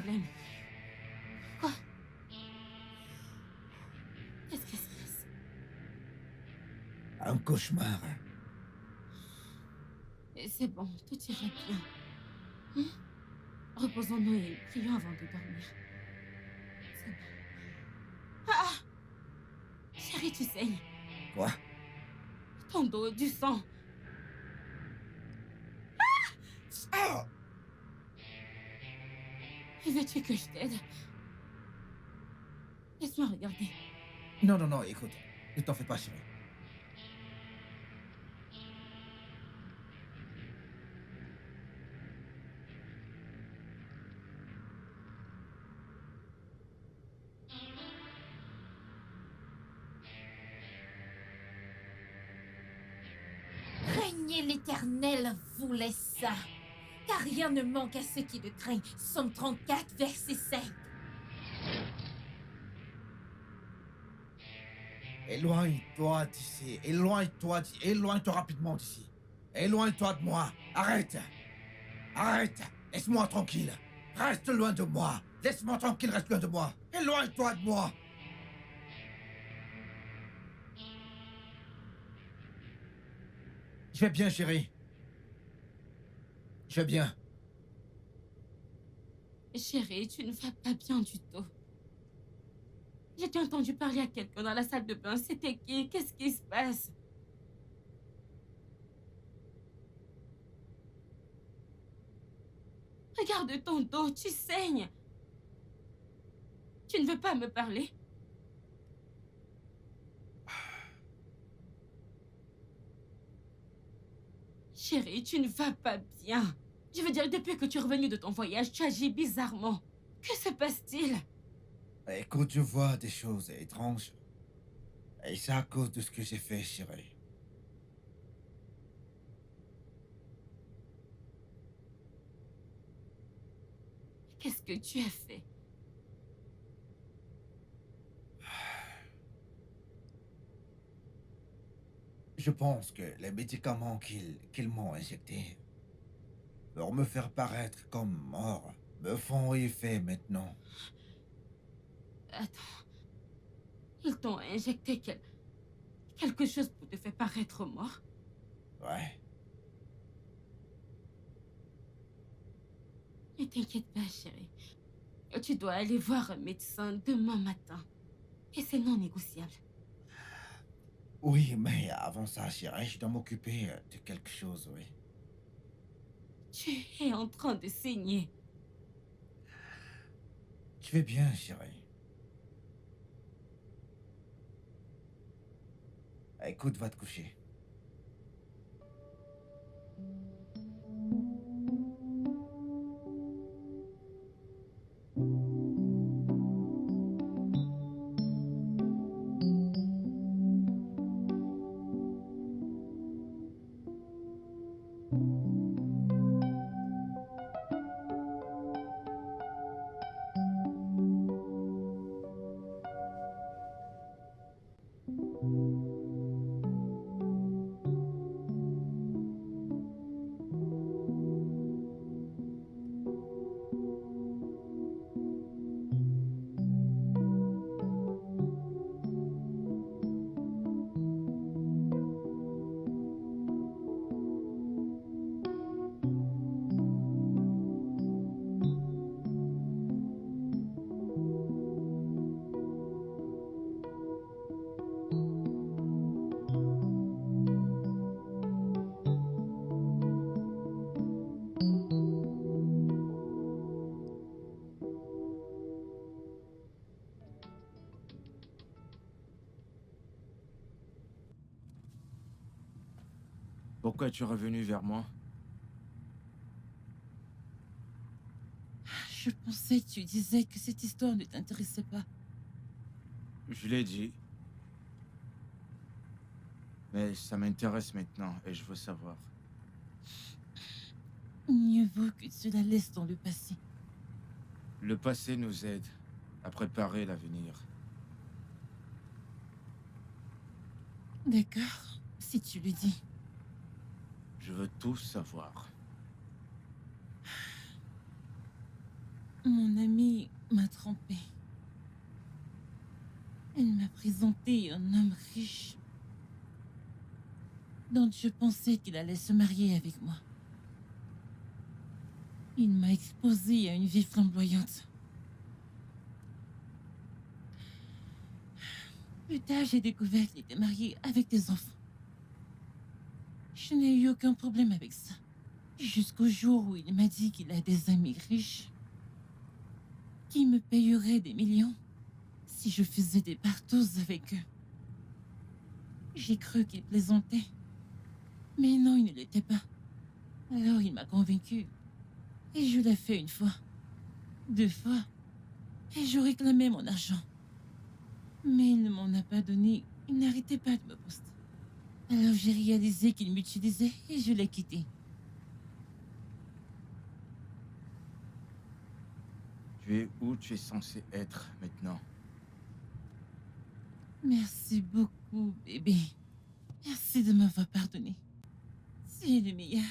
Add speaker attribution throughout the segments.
Speaker 1: problème? Quoi? Qu'est-ce qui se passe?
Speaker 2: Un cauchemar.
Speaker 1: Et c'est bon, tout ira bien. Hein? Reposons-nous et prions avant de dormir. C'est bon. Ah! Chérie, tu saignes.
Speaker 2: Quoi?
Speaker 1: Ton dos, du sang.
Speaker 2: Ah!
Speaker 1: Veux-tu que je t'aide? Laisse-moi regarder.
Speaker 2: Non, non, non, écoute. Ne t'en fais pas, chérie.
Speaker 3: Craignez l'Éternel, voulait ça, car rien ne manque à ceux qui le craignent. Somme 34, verset 5.
Speaker 2: Éloigne-toi d'ici. Éloigne-toi rapidement d'ici. Éloigne-toi de moi. Arrête. Arrête. Laisse-moi tranquille. Reste loin de moi. Laisse-moi tranquille, reste loin de moi. Éloigne-toi de moi. Je vais bien, chérie. Je vais bien.
Speaker 1: Chérie, tu ne vas pas bien du tout. J'ai entendu parler à quelqu'un dans la salle de bain. C'était qui? Qu'est-ce qui se passe? Regarde ton dos, tu saignes. Tu ne veux pas me parler? Chérie, tu ne vas pas bien. Je veux dire, depuis que tu es revenu de ton voyage, tu agis bizarrement. Que se passe-t-il?
Speaker 2: Écoute, je vois des choses étranges. Et c'est à cause de ce que j'ai fait, chérie.
Speaker 1: Qu'est-ce que tu as fait?
Speaker 2: Je pense que les médicaments qu'ils m'ont injectés pour me faire paraître comme mort me font effet maintenant.
Speaker 1: Attends, ils t'ont injecté quelque chose pour te faire paraître mort?
Speaker 2: Ouais.
Speaker 1: Ne t'inquiète pas, chérie. Tu dois aller voir un médecin demain matin. Et c'est non négociable.
Speaker 2: Oui, mais avant ça, chérie, je dois m'occuper de quelque chose, oui.
Speaker 1: Tu es en train de saigner.
Speaker 2: Je vais bien, chérie. Écoute, va te coucher.
Speaker 4: Pourquoi es-tu revenu vers moi?
Speaker 5: Je pensais que tu disais que cette histoire ne t'intéressait pas.
Speaker 4: Je l'ai dit. Mais ça m'intéresse maintenant et je veux savoir.
Speaker 5: Mieux vaut que tu la laisses dans le passé.
Speaker 4: Le passé nous aide à préparer l'avenir.
Speaker 5: D'accord, si tu le dis.
Speaker 4: Je veux tout savoir.
Speaker 5: Mon amie m'a trompée. Elle m'a présenté un homme riche dont je pensais qu'il allait se marier avec moi. Il m'a exposée à une vie flamboyante. Plus tard, j'ai découvert qu'il était marié avec des enfants. Je n'ai eu aucun problème avec ça. Jusqu'au jour où il m'a dit qu'il a des amis riches qui me payeraient des millions si je faisais des partous avec eux. J'ai cru qu'il plaisantait. Mais non, il ne l'était pas. Alors il m'a convaincue. Et je l'ai fait une fois. 2 fois. Et je réclamais mon argent. Mais il ne m'en a pas donné. Il n'arrêtait pas de me poster. Alors j'ai réalisé qu'il m'utilisait et je l'ai quitté.
Speaker 4: Tu es où tu es censé être maintenant?
Speaker 5: Merci beaucoup, bébé. Merci de m'avoir pardonné. Tu es le meilleur.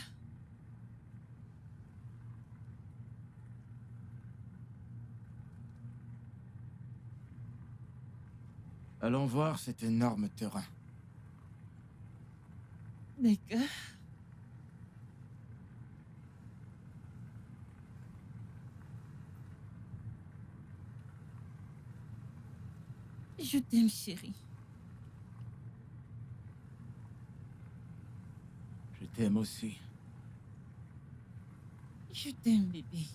Speaker 4: Allons voir cet énorme terrain.
Speaker 5: D'accord. Je t'aime, chérie.
Speaker 4: Je t'aime aussi.
Speaker 5: Je t'aime, bébé.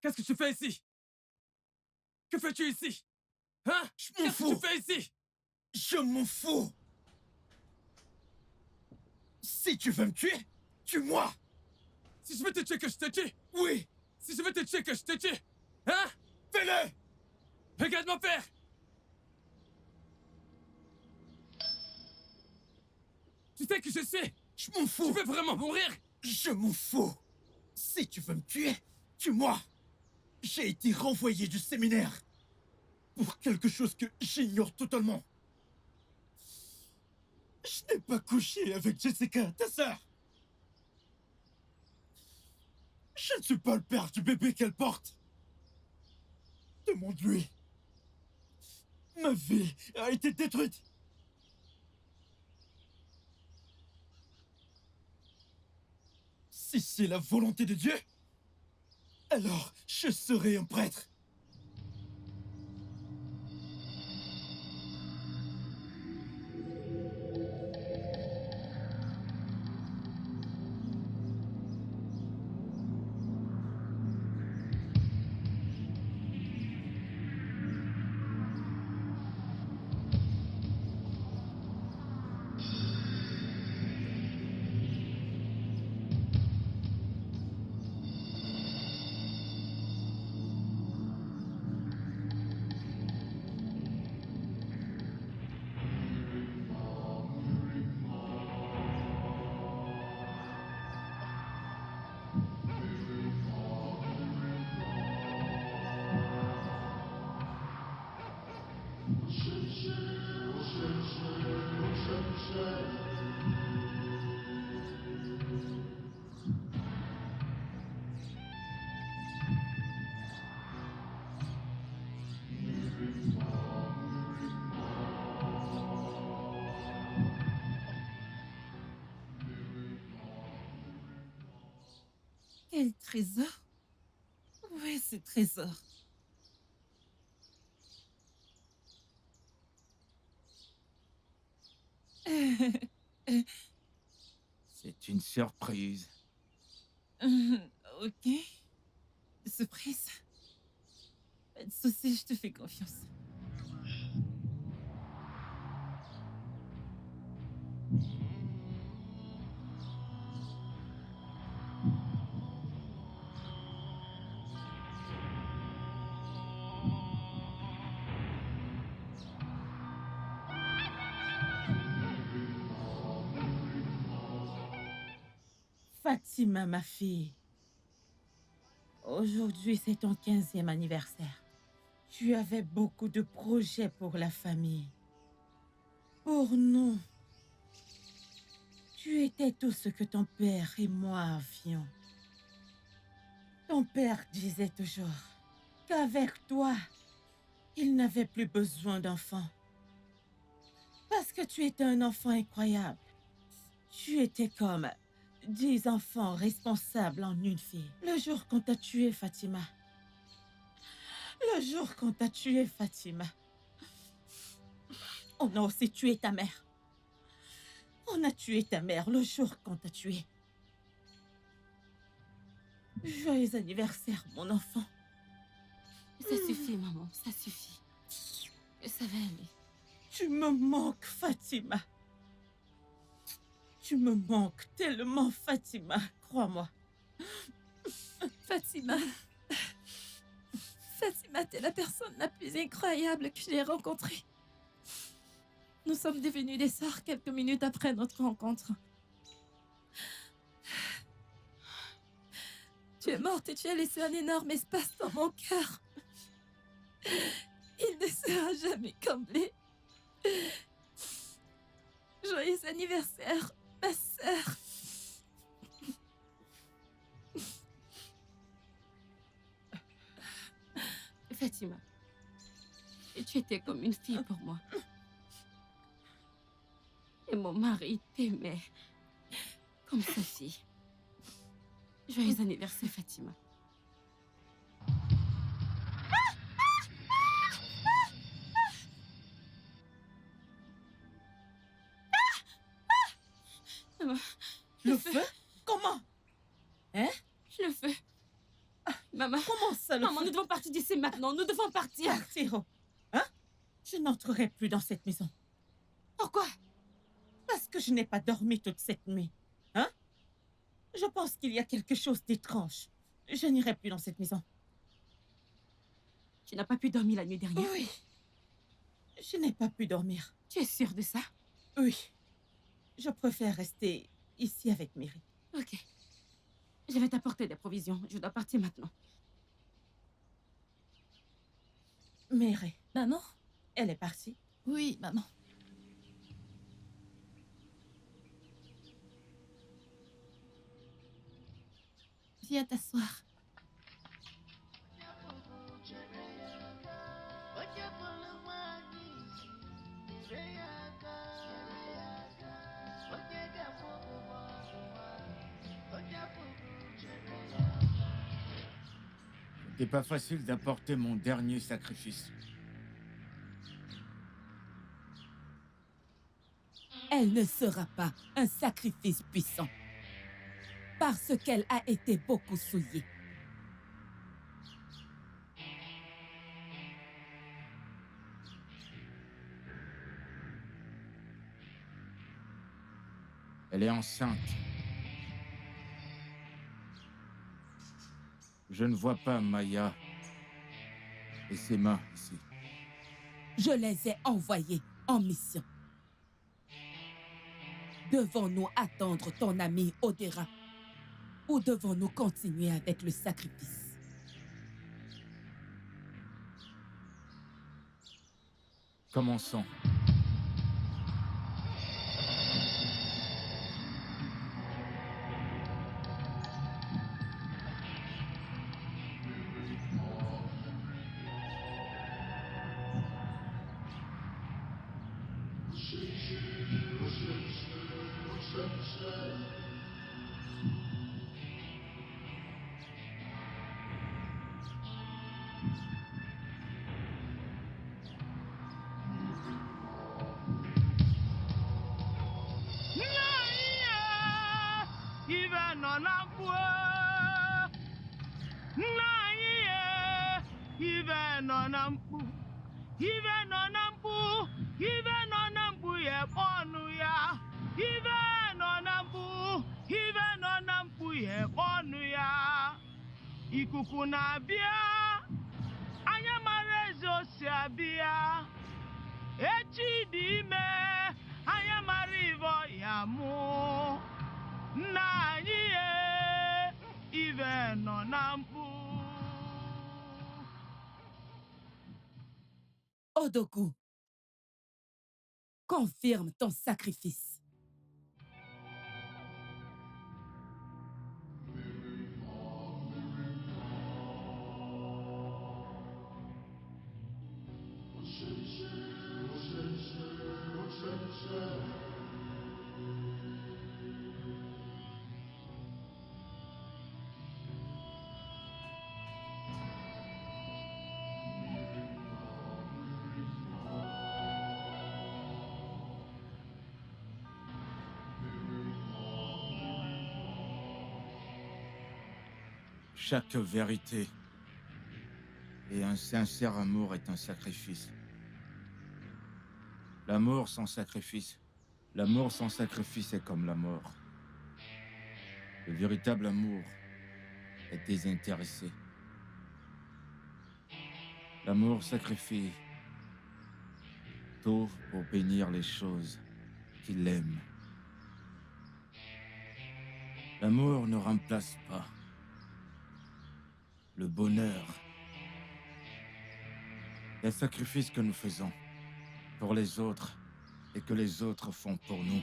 Speaker 6: Qu'est-ce que tu fais ici? Que fais-tu ici? Hein?
Speaker 2: Je m'en
Speaker 6: Qu'est-ce que
Speaker 2: fous.
Speaker 6: tu fais ici?
Speaker 2: Je m'en fous. Si tu veux me tuer, tue-moi.
Speaker 6: Si je veux te tuer, que je te tue!
Speaker 2: Oui,
Speaker 6: Si je veux te tuer, que je te tue! Hein?
Speaker 2: fais-le.
Speaker 6: Regarde mon père! Tu sais qui je suis?
Speaker 2: Je m'en
Speaker 6: Tu
Speaker 2: fous.
Speaker 6: veux vraiment mourir?
Speaker 2: Je m'en fous. Si tu veux me tuer, tue-moi. J'ai été renvoyé du séminaire pour quelque chose que j'ignore totalement. Je n'ai pas couché avec Jessica, ta sœur. Je ne suis pas le père du bébé qu'elle porte. Demande-lui. Ma vie a été détruite. Si c'est la volonté de Dieu, alors je serai un prêtre.
Speaker 5: Quel trésor? Où est ce trésor?
Speaker 4: C'est une surprise.
Speaker 5: Ok. Surprise. Pas de souci, je te fais confiance. Fatima, ma fille. Aujourd'hui, c'est ton 15e anniversaire. Tu avais beaucoup de projets pour la famille. Pour nous. Tu étais tout ce que ton père et moi avions. Ton père disait toujours qu'avec toi, il n'avait plus besoin d'enfants. Parce que tu étais un enfant incroyable. Tu étais comme 10 enfants responsables en une fille. Le jour qu'on t'a tué, Fatima. Le jour qu'on t'a tué, Fatima. On a aussi tué ta mère. On a tué ta mère le jour qu'on t'a tué. Joyeux anniversaire, mon enfant.
Speaker 1: Ça suffit, maman, ça suffit. Ça va aller.
Speaker 5: Tu me manques, Fatima. Tu me manques tellement, Fatima, crois-moi.
Speaker 3: Fatima. Fatima, t'es la personne la plus incroyable que j'ai rencontrée. Nous sommes devenus des sœurs quelques minutes après notre rencontre. Tu es morte et tu as laissé un énorme espace dans mon cœur. Il ne sera jamais comblé. Joyeux anniversaire, ma sœur.
Speaker 1: Fatima, tu étais comme une fille pour moi. Et mon mari t'aimait comme sa fille. Joyeux anniversaire, Fatima. Maman,
Speaker 5: Le feu? Comment? Hein?
Speaker 1: le feu. Maman,
Speaker 5: Comment ça, le
Speaker 1: maman,
Speaker 5: feu?
Speaker 1: nous devons partir d'ici maintenant. Nous devons partir.
Speaker 5: Partir? Hein? Je n'entrerai plus dans cette maison.
Speaker 1: Pourquoi?
Speaker 5: Parce que je n'ai pas dormi toute cette nuit. Hein? Je pense qu'il y a quelque chose d'étrange. Je n'irai plus dans cette maison.
Speaker 1: Tu n'as pas pu dormir la nuit dernière?
Speaker 5: Oui. Je n'ai pas pu dormir.
Speaker 1: Tu es sûre de ça?
Speaker 5: Oui. Je préfère rester ici avec Mary.
Speaker 1: Ok. Je vais t'apporter des provisions. Je dois partir maintenant.
Speaker 5: Mary,
Speaker 3: Maman?
Speaker 5: elle est partie.
Speaker 3: Oui, maman. Viens t'asseoir.
Speaker 4: C'était pas facile d'apporter mon dernier sacrifice.
Speaker 7: Elle ne sera pas un sacrifice puissant, parce qu'elle a été beaucoup souillée.
Speaker 4: Elle est enceinte. Je ne vois pas Maya et ses mains ici.
Speaker 7: Je les ai envoyés en mission. Devons-nous attendre ton ami Odera ou devons-nous continuer avec le sacrifice?
Speaker 4: Commençons.
Speaker 8: Ikuku na-abịa, anya mara eze osi abịa, echi dị ime, anya mara ivo ya mụ, nna anyị ife nọ na mkpu.
Speaker 7: Odogu, confirme ton sacrifice.
Speaker 4: Chaque vérité et un sincère amour est un sacrifice. L'amour sans sacrifice. L'amour sans sacrifice est comme la mort. Le véritable amour est désintéressé. L'amour sacrifie tout pour bénir les choses qu'il aime. L'amour ne remplace pas le bonheur. Les sacrifices que nous faisons pour les autres et que les autres font pour nous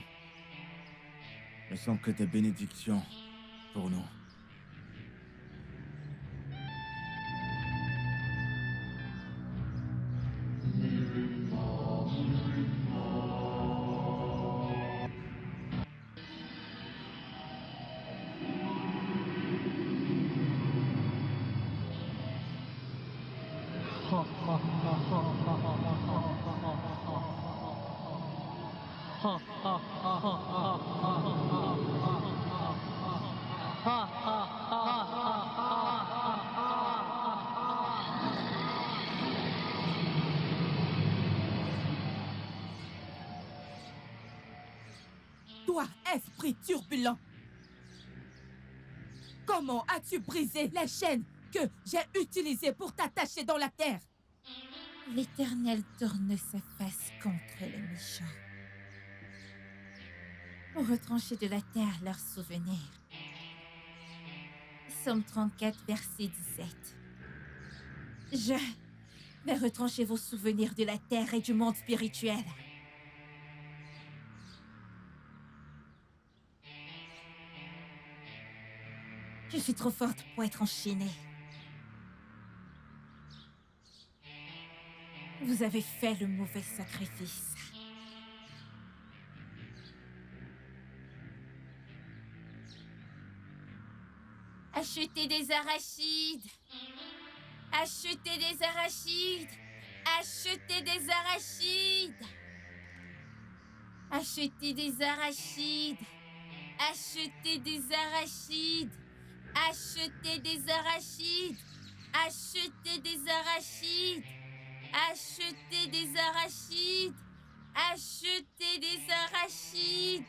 Speaker 4: ne sont que des bénédictions pour nous.
Speaker 7: Toi, esprit turbulent, comment as-tu brisé les chaînes que j'ai utilisées pour t'attacher dans la terre?
Speaker 3: L'Éternel tourne sa face contre les méchants pour retrancher de la terre leurs souvenirs. Psaume 34, verset 17. Je vais retrancher vos souvenirs de la terre et du monde spirituel. Je suis trop forte pour être enchaînée. Vous avez fait le mauvais sacrifice. Achetez des arachides. Achetez des arachides. Achetez des arachides. Achetez des arachides. Achetez des arachides. Achetez des arachides. Achetez des arachides. Achetez des arachides. Achetez des arachides.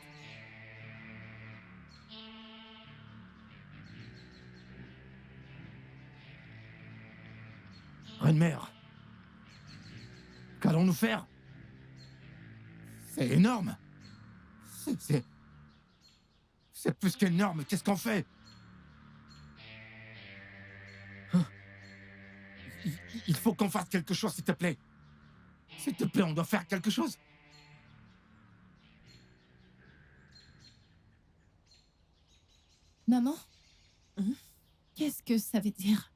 Speaker 4: Reine-mère, qu'allons-nous faire? C'est énorme. C'est plus qu'énorme. Qu'est-ce qu'on fait? Hein? Il faut qu'on fasse quelque chose, s'il te plaît. S'il te plaît, on doit faire quelque chose.
Speaker 3: Maman, qu'est-ce que ça veut dire?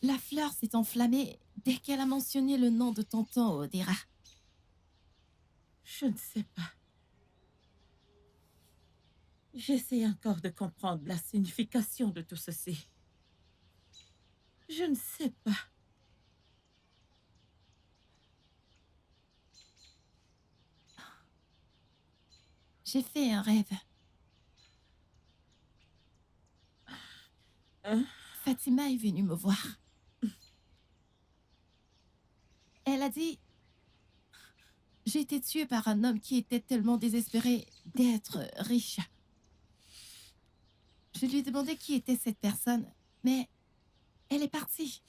Speaker 3: La fleur s'est enflammée dès qu'elle a mentionné le nom de tonton Odira.
Speaker 5: Je ne sais pas. J'essaie encore de comprendre la signification de tout ceci. Je ne sais pas.
Speaker 3: J'ai fait un rêve.
Speaker 5: Hein?
Speaker 3: Fatima est venue me voir. Elle a dit... J'ai été tuée par un homme qui était tellement désespéré d'être riche. Je lui ai demandé qui était cette personne, mais elle est partie.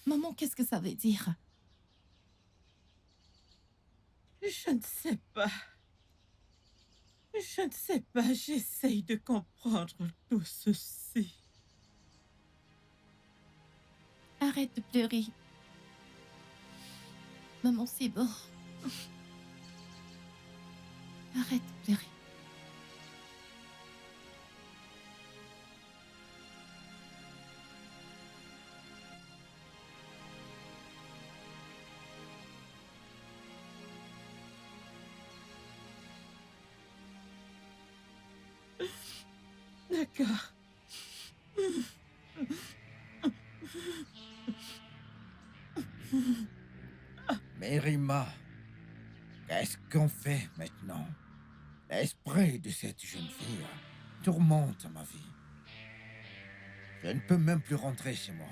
Speaker 3: Maman, qu'est-ce que ça veut dire?
Speaker 5: Je ne sais pas. Je ne sais pas, j'essaye de comprendre tout ceci.
Speaker 3: Arrête de pleurer. Maman, c'est bon. Arrête de pleurer.
Speaker 5: D'accord.
Speaker 2: Mérima, qu'est-ce qu'on fait maintenant? L'esprit de cette jeune fille tourmente ma vie. Je ne peux même plus rentrer chez moi.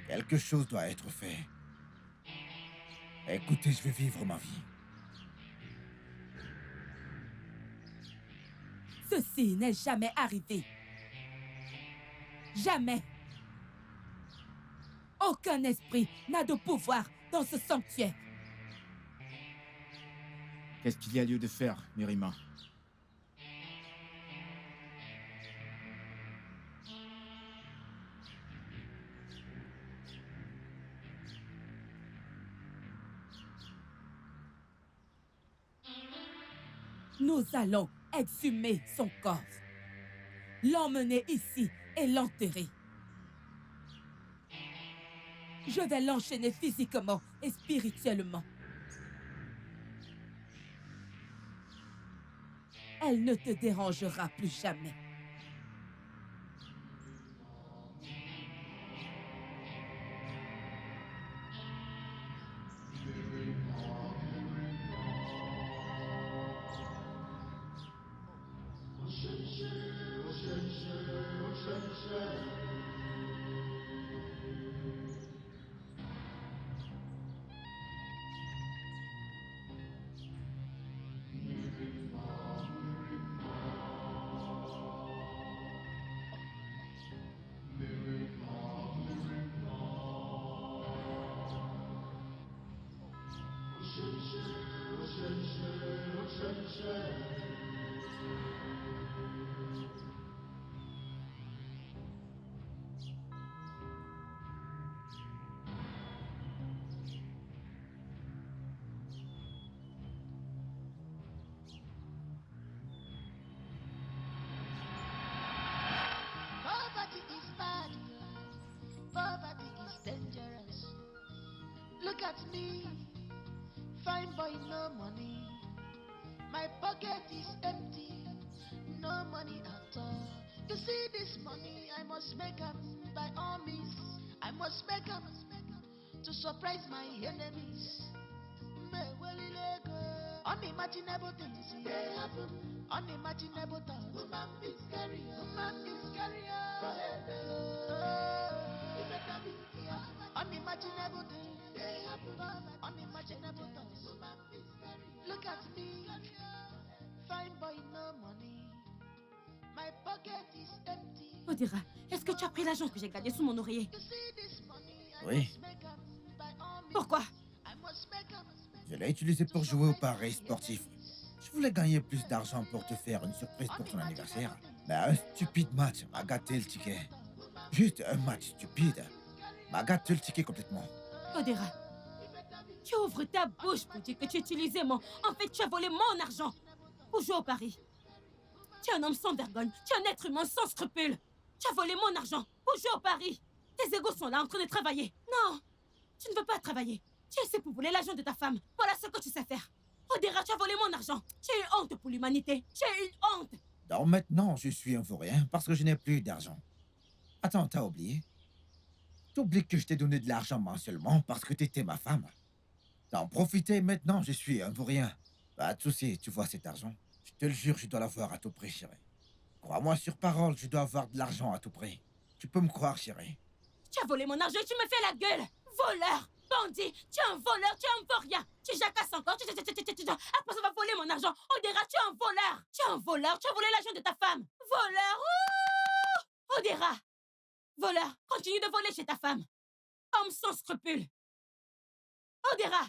Speaker 2: Quelque chose doit être fait. Écoutez, je vais vivre ma vie.
Speaker 7: Ceci n'est jamais arrivé. Jamais. Aucun esprit n'a de pouvoir dans ce sanctuaire.
Speaker 4: Qu'est-ce qu'il y a lieu de faire, Mérima?
Speaker 7: Nous allons exhumer son corps, l'emmener ici et l'enterrer. Je vais l'enchaîner physiquement et spirituellement. Elle ne te dérangera plus jamais.
Speaker 9: Poverty is bad. Poverty is dangerous. Look at me. Fine boy, no money. My pocket is empty. No money at all. You see this money, I must make them by all means. I must make them to surprise my enemies. Unimaginable things they happen. Unimaginable thoughts. Woman is scary. Woman is scary. Unimaginable things they happen. Unimaginable thoughts. Woman is scary. Look at me. Fine boy, no money. My pocket is empty.
Speaker 1: Odira, est-ce que tu as pris l'argent que j'ai gardé sous mon oreiller?
Speaker 9: You see this money, I
Speaker 2: Oui.
Speaker 9: must make 'em by all means.
Speaker 1: Pourquoi?
Speaker 9: I must make 'em
Speaker 2: Je l'ai utilisé pour jouer au paris sportif. Je voulais gagner plus d'argent pour te faire une surprise pour ton anniversaire. Mais un stupide match m'a gâté le ticket. Juste un match stupide m'a gâté le ticket complètement.
Speaker 1: Odira, tu ouvres ta bouche pour dire que tu utilisais mon... En fait, tu as volé mon argent pour jouer au pari. Tu es un homme sans vergogne. Tu es un être humain sans scrupules. Tu as volé mon argent pour jouer au pari. Tes égos sont là en train de travailler. Non, tu ne veux pas travailler. Tu es ici pour voler l'argent de ta femme. Voilà ce que tu sais faire. Odira, tu as volé mon argent. Tu es une honte pour l'humanité. Tu es une honte.
Speaker 2: Donc maintenant, je suis un vaurien parce que je n'ai plus d'argent. Attends, t'as oublié? T'oublies que je t'ai donné de l'argent mensuellement parce que t'étais ma femme. T'en profitais, maintenant je suis un vaurien. Pas de souci, tu vois cet argent? Je te le jure, je dois l'avoir à tout prix, chérie. Crois-moi sur parole, je dois avoir de l'argent à tout prix. Tu peux me croire, chérie.
Speaker 1: Tu as volé mon argent et tu me fais la gueule. Voleur, bandit, tu es un voleur, tu es un vaurien. Tu jacasses encore, après avoir volé mon argent. Odira, tu es un voleur. Tu es un voleur, tu as volé l'argent de ta femme. Voleur, ouh! Odira, voleur, continue de voler chez ta femme. Homme sans scrupules. Odira.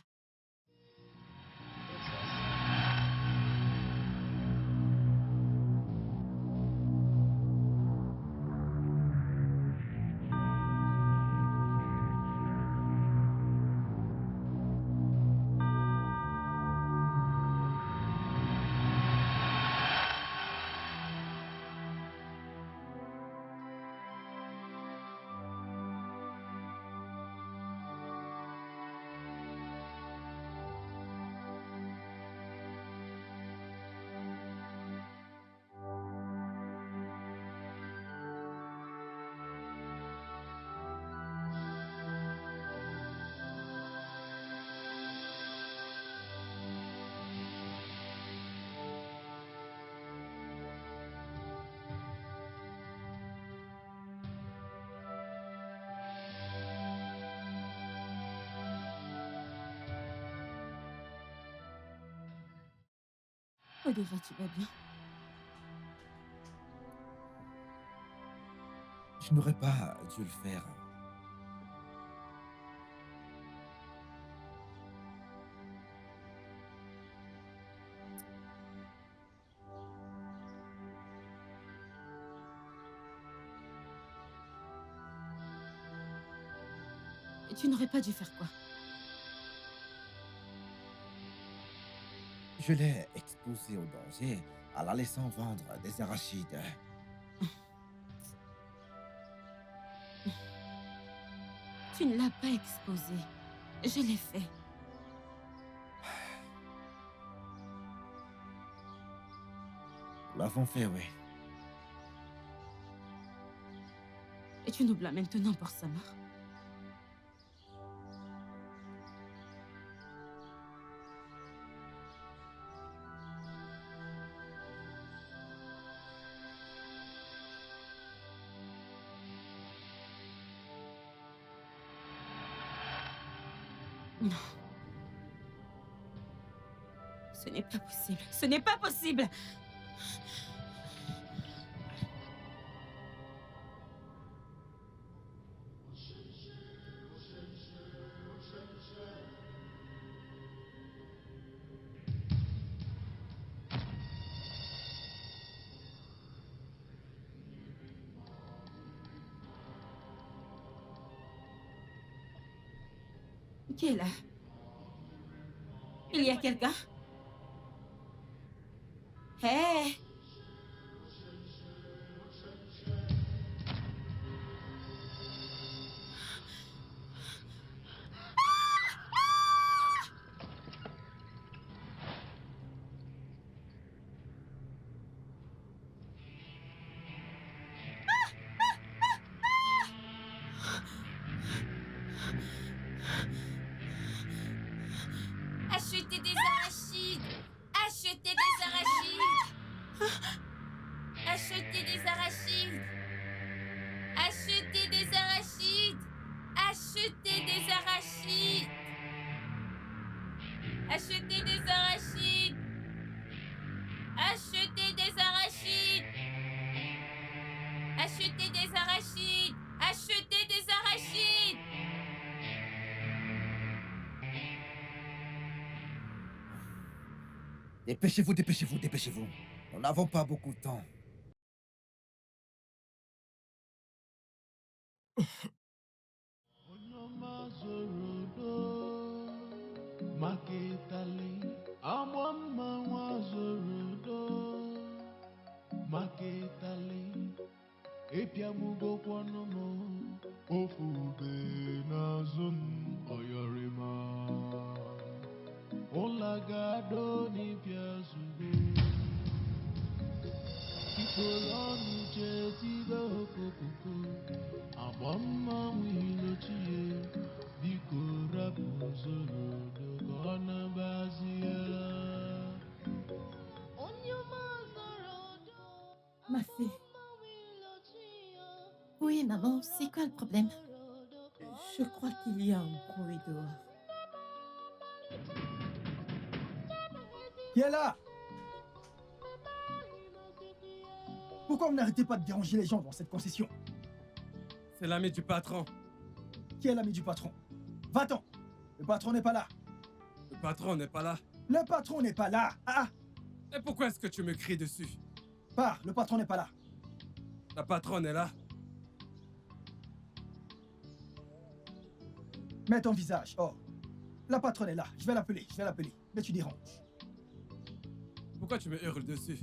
Speaker 1: Kodira, tu vas bien?
Speaker 2: Je n'aurais pas dû le faire.
Speaker 1: Et tu n'aurais pas dû faire quoi?
Speaker 2: Je l'ai exposé au danger en la laissant vendre des arachides.
Speaker 1: Tu ne l'as pas exposé. Je l'ai fait.
Speaker 2: Nous l'avons fait, oui.
Speaker 1: Et tu nous blâmes maintenant pour sa mort. Non. Ce n'est pas possible. Ce n'est pas possible. Qui est là? Il y a quelqu'un? Hé!
Speaker 10: Achetez des arachides! Achetez des arachides! Achetez des arachides! Achetez des arachides! Achetez des arachides! Achetez des arachides! Achetez des arachides! Achetez des arachides! Achetez des arachides!
Speaker 2: Dépêchez-vous, dépêchez-vous, dépêchez-vous. Nous n'avons pas beaucoup de temps.
Speaker 7: Ma fille,
Speaker 3: Oui, maman, c'est quoi le problème?
Speaker 7: je crois qu'il y a un bruit dehors.
Speaker 11: Qui est là? Pourquoi vous n'arrêtez pas de déranger les gens dans cette concession?
Speaker 6: C'est l'ami du patron.
Speaker 11: Qui est l'ami du patron? Va-t'en! Le patron n'est pas là!
Speaker 6: Le patron n'est pas là.
Speaker 11: Le patron n'est pas là! Ah!
Speaker 6: Et pourquoi est-ce que tu me cries dessus?
Speaker 11: Pars, le patron n'est pas là!
Speaker 6: La patronne est là.
Speaker 11: Mets ton visage. Oh, la patronne est là. Je vais l'appeler, Mais tu déranges.
Speaker 6: Pourquoi tu me hurles dessus?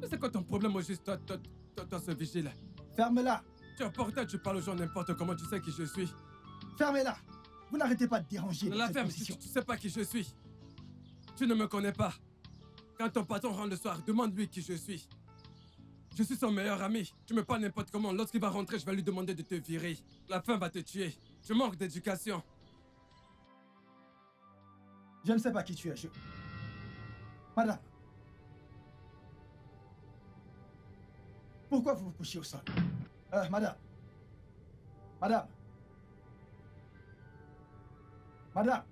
Speaker 6: Mais c'est quoi ton problème au juste, toi, ce vigile?
Speaker 11: Ferme-la!
Speaker 6: Tu es porté, tu parles aux gens n'importe comment, tu sais qui je suis.
Speaker 11: Fermez-la! Vous n'arrêtez pas de déranger
Speaker 6: Ne
Speaker 11: dans
Speaker 6: la
Speaker 11: cette
Speaker 6: ferme,
Speaker 11: concession.
Speaker 6: tu sais pas qui je suis. Tu ne me connais pas. Quand ton patron rentre le soir, demande-lui qui je suis. Je suis son meilleur ami. Tu me parles n'importe comment. Lorsqu'il va rentrer, je vais lui demander de te virer. La faim va te tuer. Tu manques d'éducation.
Speaker 11: Je ne sais pas qui tu es, Madame. Pourquoi vous vous couchez au sol? Madame. Madame. Madame.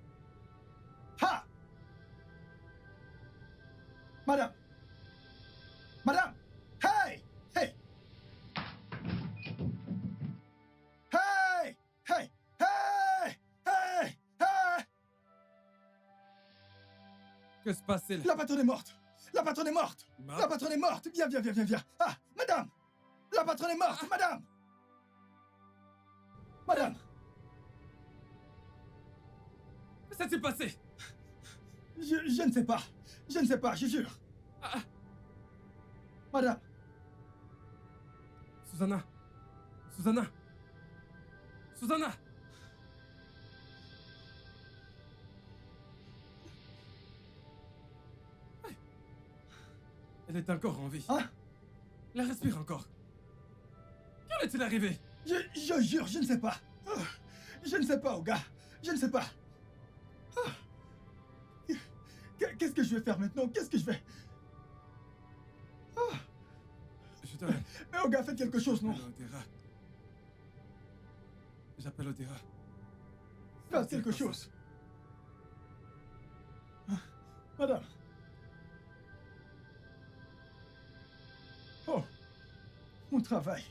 Speaker 11: Madame! Madame! Hey! Hey! Hey! Hey! Hey! Hey! Hey!
Speaker 6: Que se passe-t-il?
Speaker 11: La patronne est morte! La patronne est morte! La patronne est morte! Viens, viens, viens, viens, viens! Ah! Madame! La patronne est morte! Madame! Madame!
Speaker 6: Qu'est-ce qui s'est passé?
Speaker 11: Je ne sais pas. Je ne sais pas, je jure. Madame!
Speaker 6: Susanna! Susanna! Susanna! Elle est encore en vie.
Speaker 11: Hein?
Speaker 6: Elle respire encore. Qu'en est-il arrivé?
Speaker 11: Je jure, je ne sais pas. Je ne sais pas, Oga. Je ne sais pas. Qu'est-ce que je vais faire maintenant? Qu'est-ce que je vais...
Speaker 6: Je te...
Speaker 11: Mais Oga, faites quelque chose, non?
Speaker 6: J'appelle Odera.
Speaker 11: Faites quelque chose. Madame. Oh, mon travail.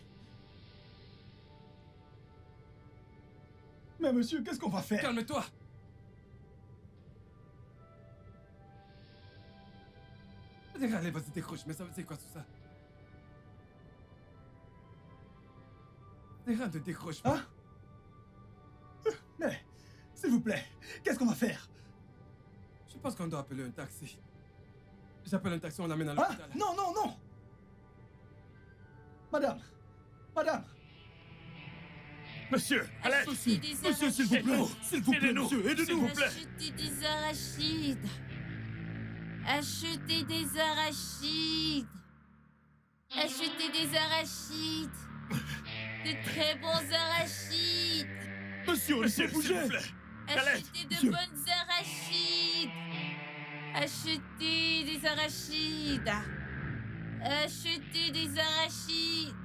Speaker 11: Mais monsieur, qu'est-ce qu'on va faire?
Speaker 6: Calme-toi. Allez, vas-y, décroche, mais ça veut dire quoi tout ça? Rien de décroche pas.
Speaker 11: Hein? Mais, s'il vous plaît, qu'est-ce qu'on va faire?
Speaker 6: Je pense qu'on doit appeler un taxi. J'appelle un taxi, on l'amène à l'hôpital.
Speaker 11: Non, non, non! Madame! Madame!
Speaker 12: Monsieur, à l'aide! Monsieur, s'il vous plaît! S'il vous plaît, monsieur, aidez-nous! S'il vous plaît!
Speaker 10: Achetez des arachides. Achetez des arachides. Achetez des arachides. De très bons arachides.
Speaker 12: Monsieur, s'il vous plaît!
Speaker 10: Achetez de bonnes arachides. Achetez des arachides. Achetez des arachides.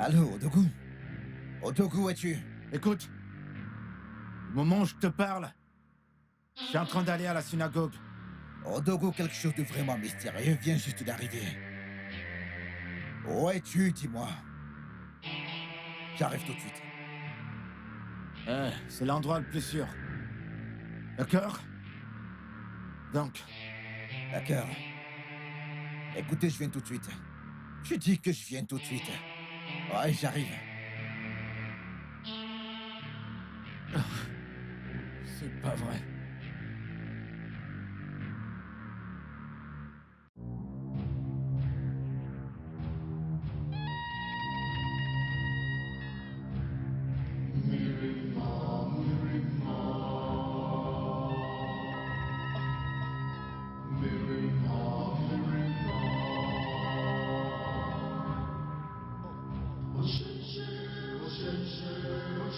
Speaker 2: Allô, Odogu? Odogu, où es-tu?
Speaker 4: Écoute, au moment où je te parle, je suis en train d'aller à la synagogue.
Speaker 2: Odogu, quelque chose de vraiment mystérieux vient juste d'arriver. Où es-tu, dis-moi? J'arrive tout de suite.
Speaker 4: C'est l'endroit le plus sûr. D'accord? Donc.
Speaker 2: D'accord. Écoutez, je viens tout de suite. Je dis que je viens tout de suite. Ouais, j'arrive.
Speaker 4: C'est pas vrai.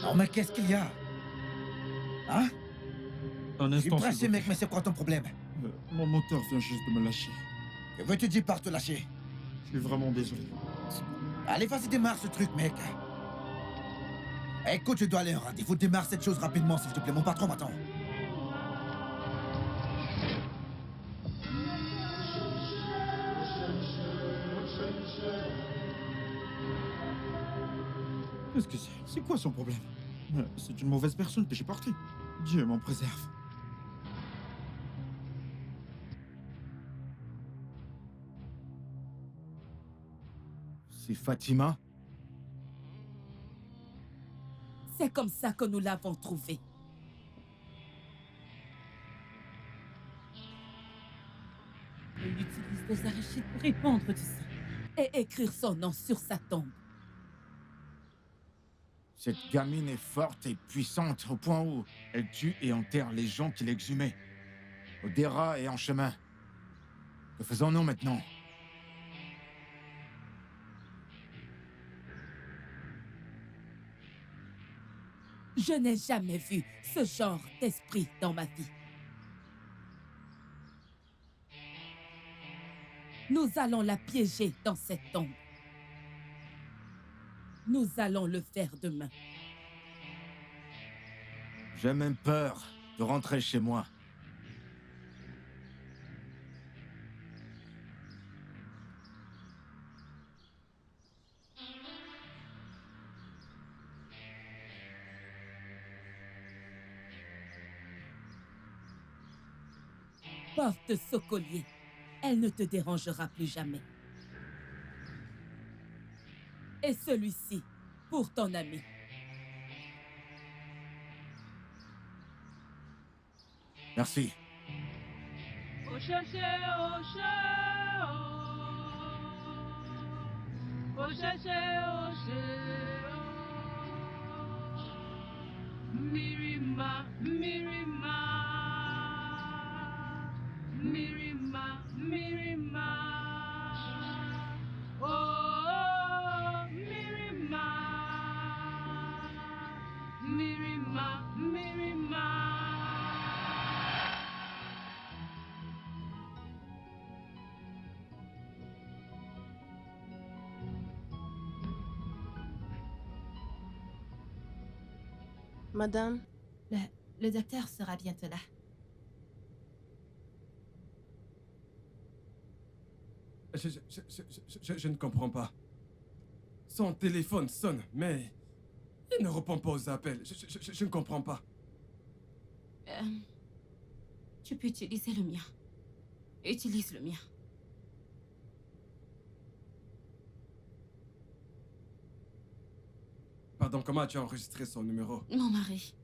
Speaker 2: Non, mais qu'est-ce qu'il y a? Hein?
Speaker 13: Un
Speaker 2: Je suis
Speaker 13: instant,
Speaker 2: pressé,
Speaker 13: s'il vous
Speaker 2: mec, mais c'est quoi ton problème?
Speaker 13: Mon moteur vient juste de me lâcher.
Speaker 2: Que veux-tu dire par te lâcher?
Speaker 13: Je suis vraiment désolé.
Speaker 2: Allez, vas-y, démarre ce truc, mec. Écoute, je dois aller à un rendez-vous. Démarre cette chose rapidement, s'il te plaît. Mon patron m'attend.
Speaker 13: Qu'est-ce que c'est? C'est quoi son problème? C'est une mauvaise personne que j'ai portée. Dieu m'en préserve.
Speaker 4: C'est Fatima?
Speaker 7: C'est comme ça que nous l'avons trouvée.
Speaker 5: Elle utilise des arachides pour répandre du sang.
Speaker 7: Et écrire son nom sur sa tombe.
Speaker 4: Cette gamine est forte et puissante au point où elle tue et enterre les gens qui l'exhumaient. Odera est en chemin. Que faisons-nous maintenant?
Speaker 7: Je n'ai jamais vu ce genre d'esprit dans ma vie. Nous allons la piéger dans cette tombe. Nous allons le faire demain.
Speaker 4: J'ai même peur de rentrer chez moi.
Speaker 7: Porte ce collier. Elle ne te dérangera plus jamais. Et celui-ci, pour ton ami.
Speaker 4: Merci.
Speaker 8: Mirima, Mirima, Mirima, Mirima, oh, Mirima, Mirima, Mirima.
Speaker 14: Madame,
Speaker 3: Le docteur sera bientôt là.
Speaker 6: Je ne comprends pas. Son téléphone sonne, mais il ne répond pas aux appels. Je ne comprends pas.
Speaker 1: Tu peux utiliser le mien. Utilise le mien.
Speaker 6: Pardon, comment as-tu enregistré son numéro?
Speaker 1: Mon mari.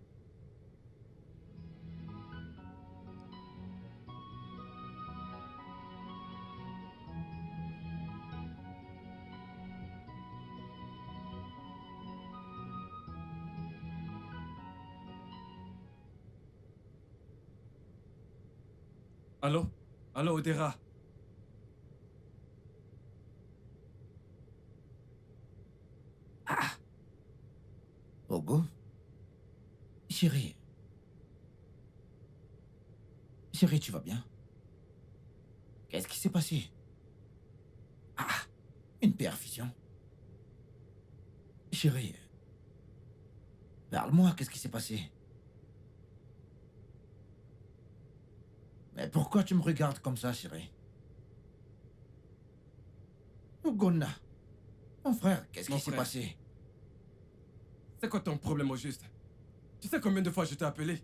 Speaker 6: Allô? Allô, Odera?
Speaker 2: Ogo? Chérie. Chérie, tu vas bien? Qu'est-ce qui s'est passé? Ah, une perfusion. Chérie. Parle-moi, qu'est-ce qui s'est passé? Mais pourquoi tu me regardes comme ça, chérie? Ogona. Mon frère, qu'est-ce qui s'est passé?
Speaker 6: C'est quoi ton problème au juste? Tu sais combien de fois je t'ai appelé?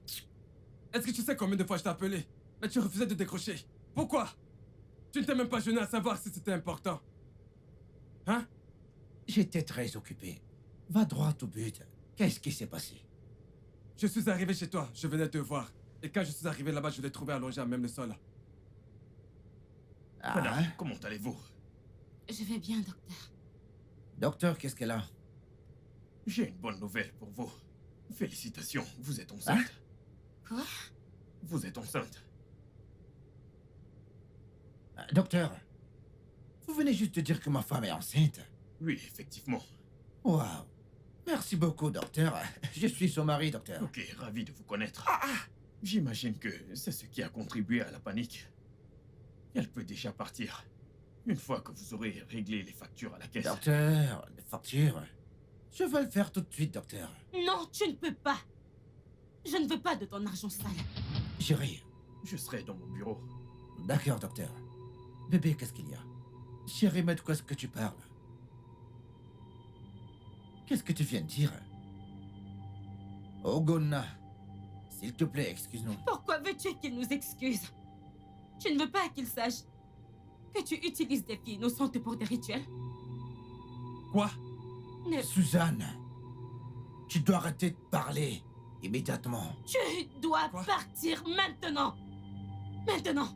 Speaker 6: Est-ce que tu sais combien de fois je t'ai appelé? Mais tu refusais de décrocher. Pourquoi? Tu ne t'es même pas gêné à savoir si c'était important. Hein?
Speaker 2: J'étais très occupé. Va droit au but. Qu'est-ce qui s'est passé?
Speaker 6: Je suis arrivé chez toi, je venais te voir. Et quand je suis arrivé là-bas, je l'ai trouvé allongé à même le sol.
Speaker 2: Ah,
Speaker 12: Madame, comment allez-vous?
Speaker 1: Je vais bien, docteur.
Speaker 2: Docteur, qu'est-ce qu'elle a?
Speaker 12: J'ai une bonne nouvelle pour vous. Félicitations, vous êtes enceinte.
Speaker 1: Hein? Quoi?
Speaker 12: Vous êtes enceinte.
Speaker 2: Docteur, vous venez juste de dire que ma femme est enceinte.
Speaker 12: Oui, effectivement.
Speaker 2: Waouh. Merci beaucoup, docteur. Je suis son mari, docteur.
Speaker 12: Ok, ravi de vous connaître. J'imagine que c'est ce qui a contribué à la panique. Elle peut déjà partir. Une fois que vous aurez réglé les factures à la caisse.
Speaker 2: Docteur, les factures. Je vais le faire tout de suite, docteur.
Speaker 1: Non, tu ne peux pas. Je ne veux pas de ton argent sale.
Speaker 2: Chérie.
Speaker 12: Je serai dans mon bureau.
Speaker 2: D'accord, docteur. Bébé, qu'est-ce qu'il y a? Chérie, mais de quoi est-ce que tu parles? Qu'est-ce que tu viens de dire? Ogona, s'il te plaît, excuse-nous.
Speaker 1: Pourquoi veux-tu qu'il nous excuse? Tu ne veux pas qu'il sache que tu utilises des filles innocentes pour des rituels?
Speaker 6: Quoi?
Speaker 2: Suzanne, tu dois arrêter de parler immédiatement.
Speaker 1: Tu dois partir maintenant. Maintenant.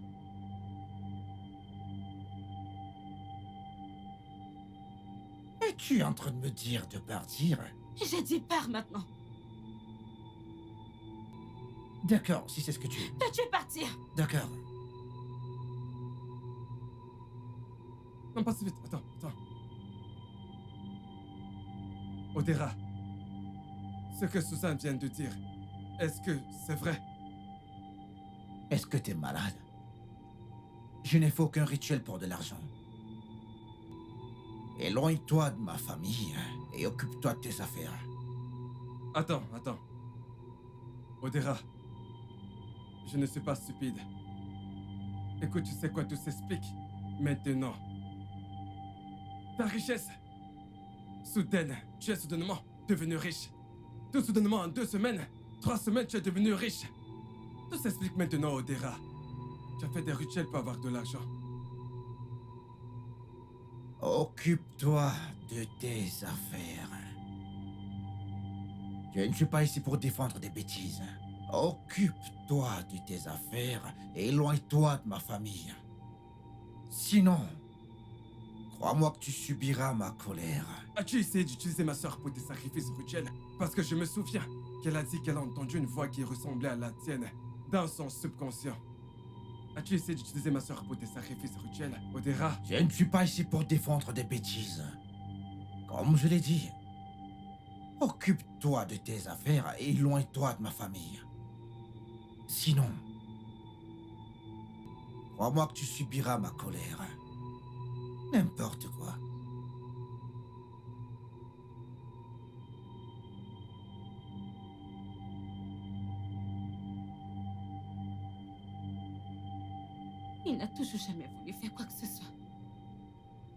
Speaker 2: Es-tu en train de me dire de partir?
Speaker 1: J'ai dit pars maintenant.
Speaker 2: D'accord, si c'est ce que tu...
Speaker 1: Peux-tu partir?
Speaker 2: D'accord.
Speaker 6: Non, pas si vite. Attends. Odera, ce que Suzanne vient de dire, est-ce que c'est vrai?
Speaker 2: Est-ce que t'es malade? Je n'ai fait aucun rituel pour de l'argent. Éloigne-toi de ma famille et occupe-toi de tes affaires.
Speaker 6: Attends. Odera, je ne suis pas stupide. Écoute, tu sais quoi, tout s'explique maintenant. Ta richesse, soudaine, tu es soudainement devenu riche. Tout soudainement, en 2 semaines, 3 semaines, tu es devenu riche. Tout s'explique maintenant, Odera. Tu as fait des rituels pour avoir de l'argent.
Speaker 2: Occupe-toi de tes affaires. Je ne suis pas ici pour défendre des bêtises. Occupe-toi de tes affaires et éloigne-toi de ma famille. Sinon, crois-moi que tu subiras ma colère.
Speaker 6: As-tu essayé d'utiliser ma sœur pour tes sacrifices rituels? Parce que je me souviens qu'elle a dit qu'elle a entendu une voix qui ressemblait à la tienne dans son subconscient. As-tu essayé d'utiliser ma sœur pour tes sacrifices rituels, Odera?
Speaker 2: Je ne suis pas ici pour défendre des bêtises. Comme je l'ai dit, occupe-toi de tes affaires et éloigne-toi de ma famille. Sinon, crois-moi que tu subiras ma colère. N'importe quoi.
Speaker 1: Il n'a toujours jamais voulu faire quoi que ce soit.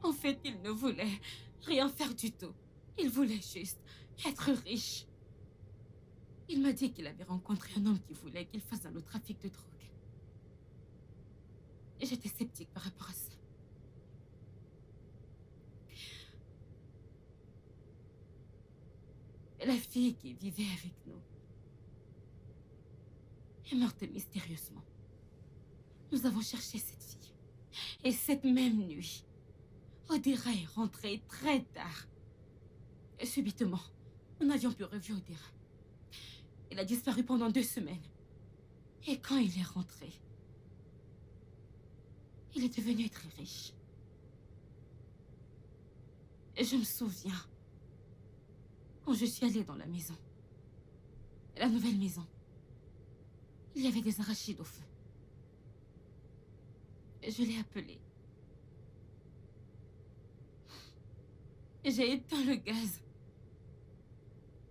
Speaker 1: En fait, il ne voulait rien faire du tout. Il voulait juste être riche. Il m'a dit qu'il avait rencontré un homme qui voulait qu'il fasse le trafic de drogue. Et j'étais sceptique par rapport à ça. La fille qui vivait avec nous est morte mystérieusement. Nous avons cherché cette fille. Et cette même nuit, Odera est rentrée très tard. Et subitement, nous n'avions plus revu Odera. Il a disparu pendant 2 semaines. Et quand il est rentré, il est devenu très riche. Et je me souviens, quand je suis allée dans la maison, la nouvelle maison, il y avait des arachides au feu. Je l'ai appelé. J'ai éteint le gaz.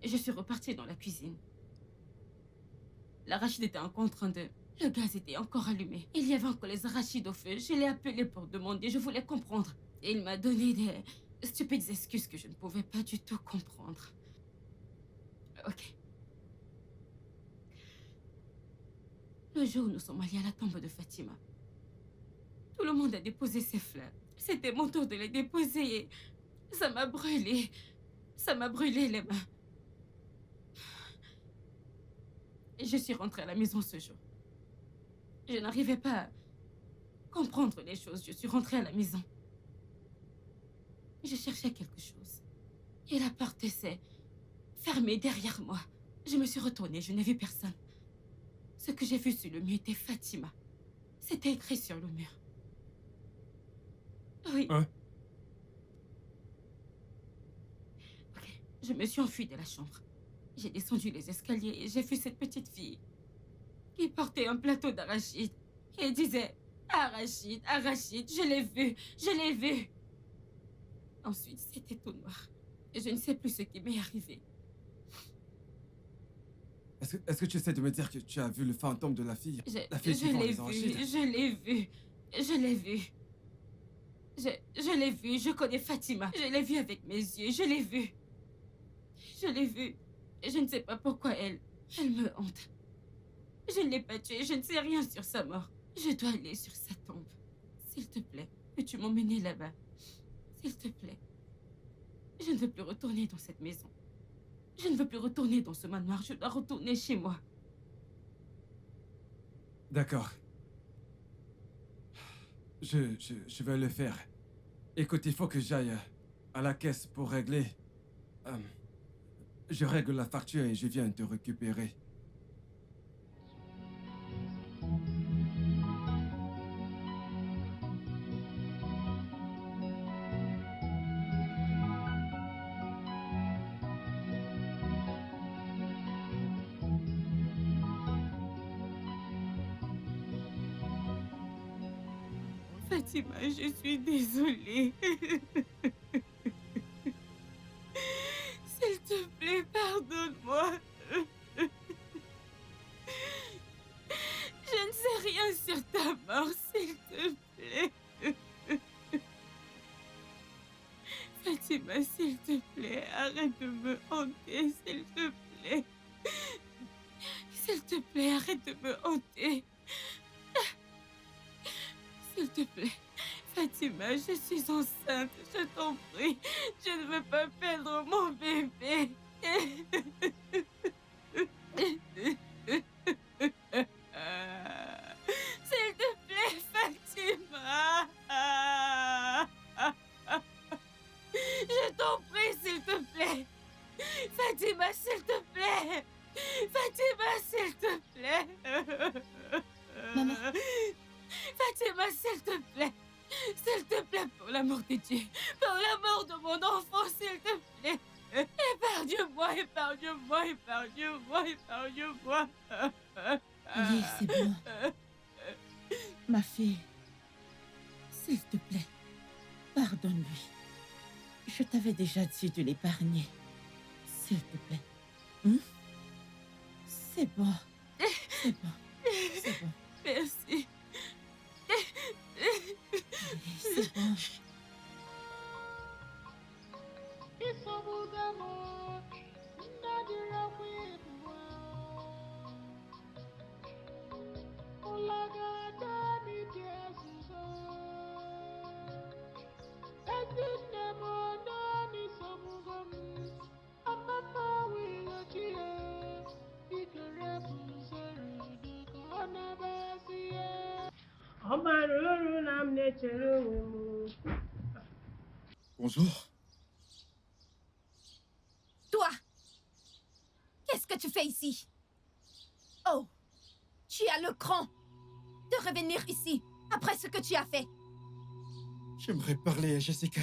Speaker 1: Je suis repartie dans la cuisine. L'arachide était encore en train de... Le gaz était encore allumé. Il y avait encore les arachides au feu. Je l'ai appelé pour demander. Je voulais comprendre. Et il m'a donné des stupides excuses que je ne pouvais pas du tout comprendre. Ok. Le jour où nous sommes allés à la tombe de Fatima, tout le monde a déposé ses fleurs. C'était mon tour de les déposer et ça m'a brûlé. Ça m'a brûlé les mains. Et je suis rentrée à la maison ce jour. Je n'arrivais pas à comprendre les choses. Je suis rentrée à la maison. Je cherchais quelque chose. Et la porte s'est fermée derrière moi. Je me suis retournée, je n'ai vu personne. Ce que j'ai vu sur le mur était Fatima. C'était écrit sur le mur. Oui.
Speaker 6: Hein?
Speaker 1: Ok, je me suis enfuie de la chambre. J'ai descendu les escaliers et j'ai vu cette petite fille qui portait un plateau d'arachides et disait « Arachide, arachide, je l'ai vu, je l'ai vu !» Ensuite, c'était tout noir. Et je ne sais plus ce qui m'est arrivé.
Speaker 6: Est-ce que tu essaies de me dire que tu as vu le fantôme de la fille? La fille qui
Speaker 1: Je
Speaker 6: vend
Speaker 1: l'ai
Speaker 6: les
Speaker 1: vu,
Speaker 6: arachides?
Speaker 1: je l'ai vu, je l'ai vu. Je l'ai vu, je connais Fatima. Je l'ai vu avec mes yeux, je l'ai vu. Je l'ai vu. Et je ne sais pas pourquoi elle me hante. Je ne l'ai pas tuée, je ne sais rien sur sa mort. Je dois aller sur sa tombe. S'il te plaît, peux-tu m'emmener là-bas? S'il te plaît. Je ne veux plus retourner dans cette maison. Je ne veux plus retourner dans ce manoir, je dois retourner chez moi.
Speaker 6: D'accord. Je vais le faire. Écoute, il faut que j'aille à la caisse pour régler. Je règle la facture et je viens te récupérer.
Speaker 1: Fatima, je suis désolée. S'il te plaît, pardonne-moi. Je ne sais rien sur ta mort, s'il te plaît. Fatima, s'il te plaît, arrête de me hanter, s'il te plaît. S'il te plaît, arrête de me hanter. S'il te plaît, Fatima, je suis enceinte, je t'en prie. Je ne veux pas perdre mon bébé. S'il te plaît, Fatima. Je t'en prie, s'il te plaît. Fatima, s'il te plaît. Fatima, s'il te plaît.
Speaker 3: Maman.
Speaker 1: Fatima, s'il te plaît. S'il te plaît, pour l'amour de Dieu. Pour l'amour de mon enfant, s'il te plaît. Épargne-moi, épargne-moi, épargne-moi, épargne-moi.
Speaker 5: Oui, c'est bon. Ma fille, s'il te plaît, pardonne-lui. Je t'avais déjà dit de l'épargner. S'il te plaît. C'est bon. C'est bon. C'est bon.
Speaker 1: Merci.
Speaker 5: C'est bon.
Speaker 13: Bonjour.
Speaker 3: Toi, qu'est-ce que tu fais ici? Oh, tu as le cran de revenir ici après ce que tu as fait.
Speaker 13: J'aimerais parler à Jessica.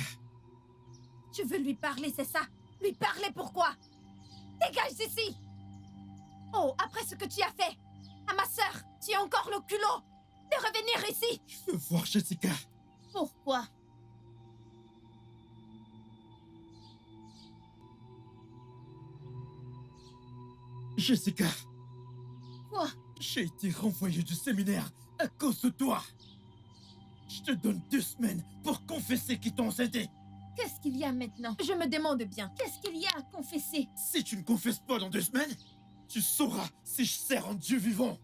Speaker 3: Tu veux lui parler, c'est ça? Lui parler pourquoi? Dégage d'ici! Oh, après ce que tu as fait à ma sœur, tu as encore le culot de revenir ici!
Speaker 13: Je veux voir Jessica.
Speaker 3: Pourquoi?
Speaker 13: Jessica.
Speaker 3: Quoi?
Speaker 13: J'ai été renvoyé du séminaire à cause de toi. Je te donne 2 semaines pour confesser qu'ils t'ont aidé.
Speaker 3: Qu'est-ce qu'il y a maintenant? Je me demande bien. Qu'est-ce qu'il y a à confesser?
Speaker 13: Si tu ne confesses pas dans 2 semaines, tu sauras si je sers en Dieu vivant.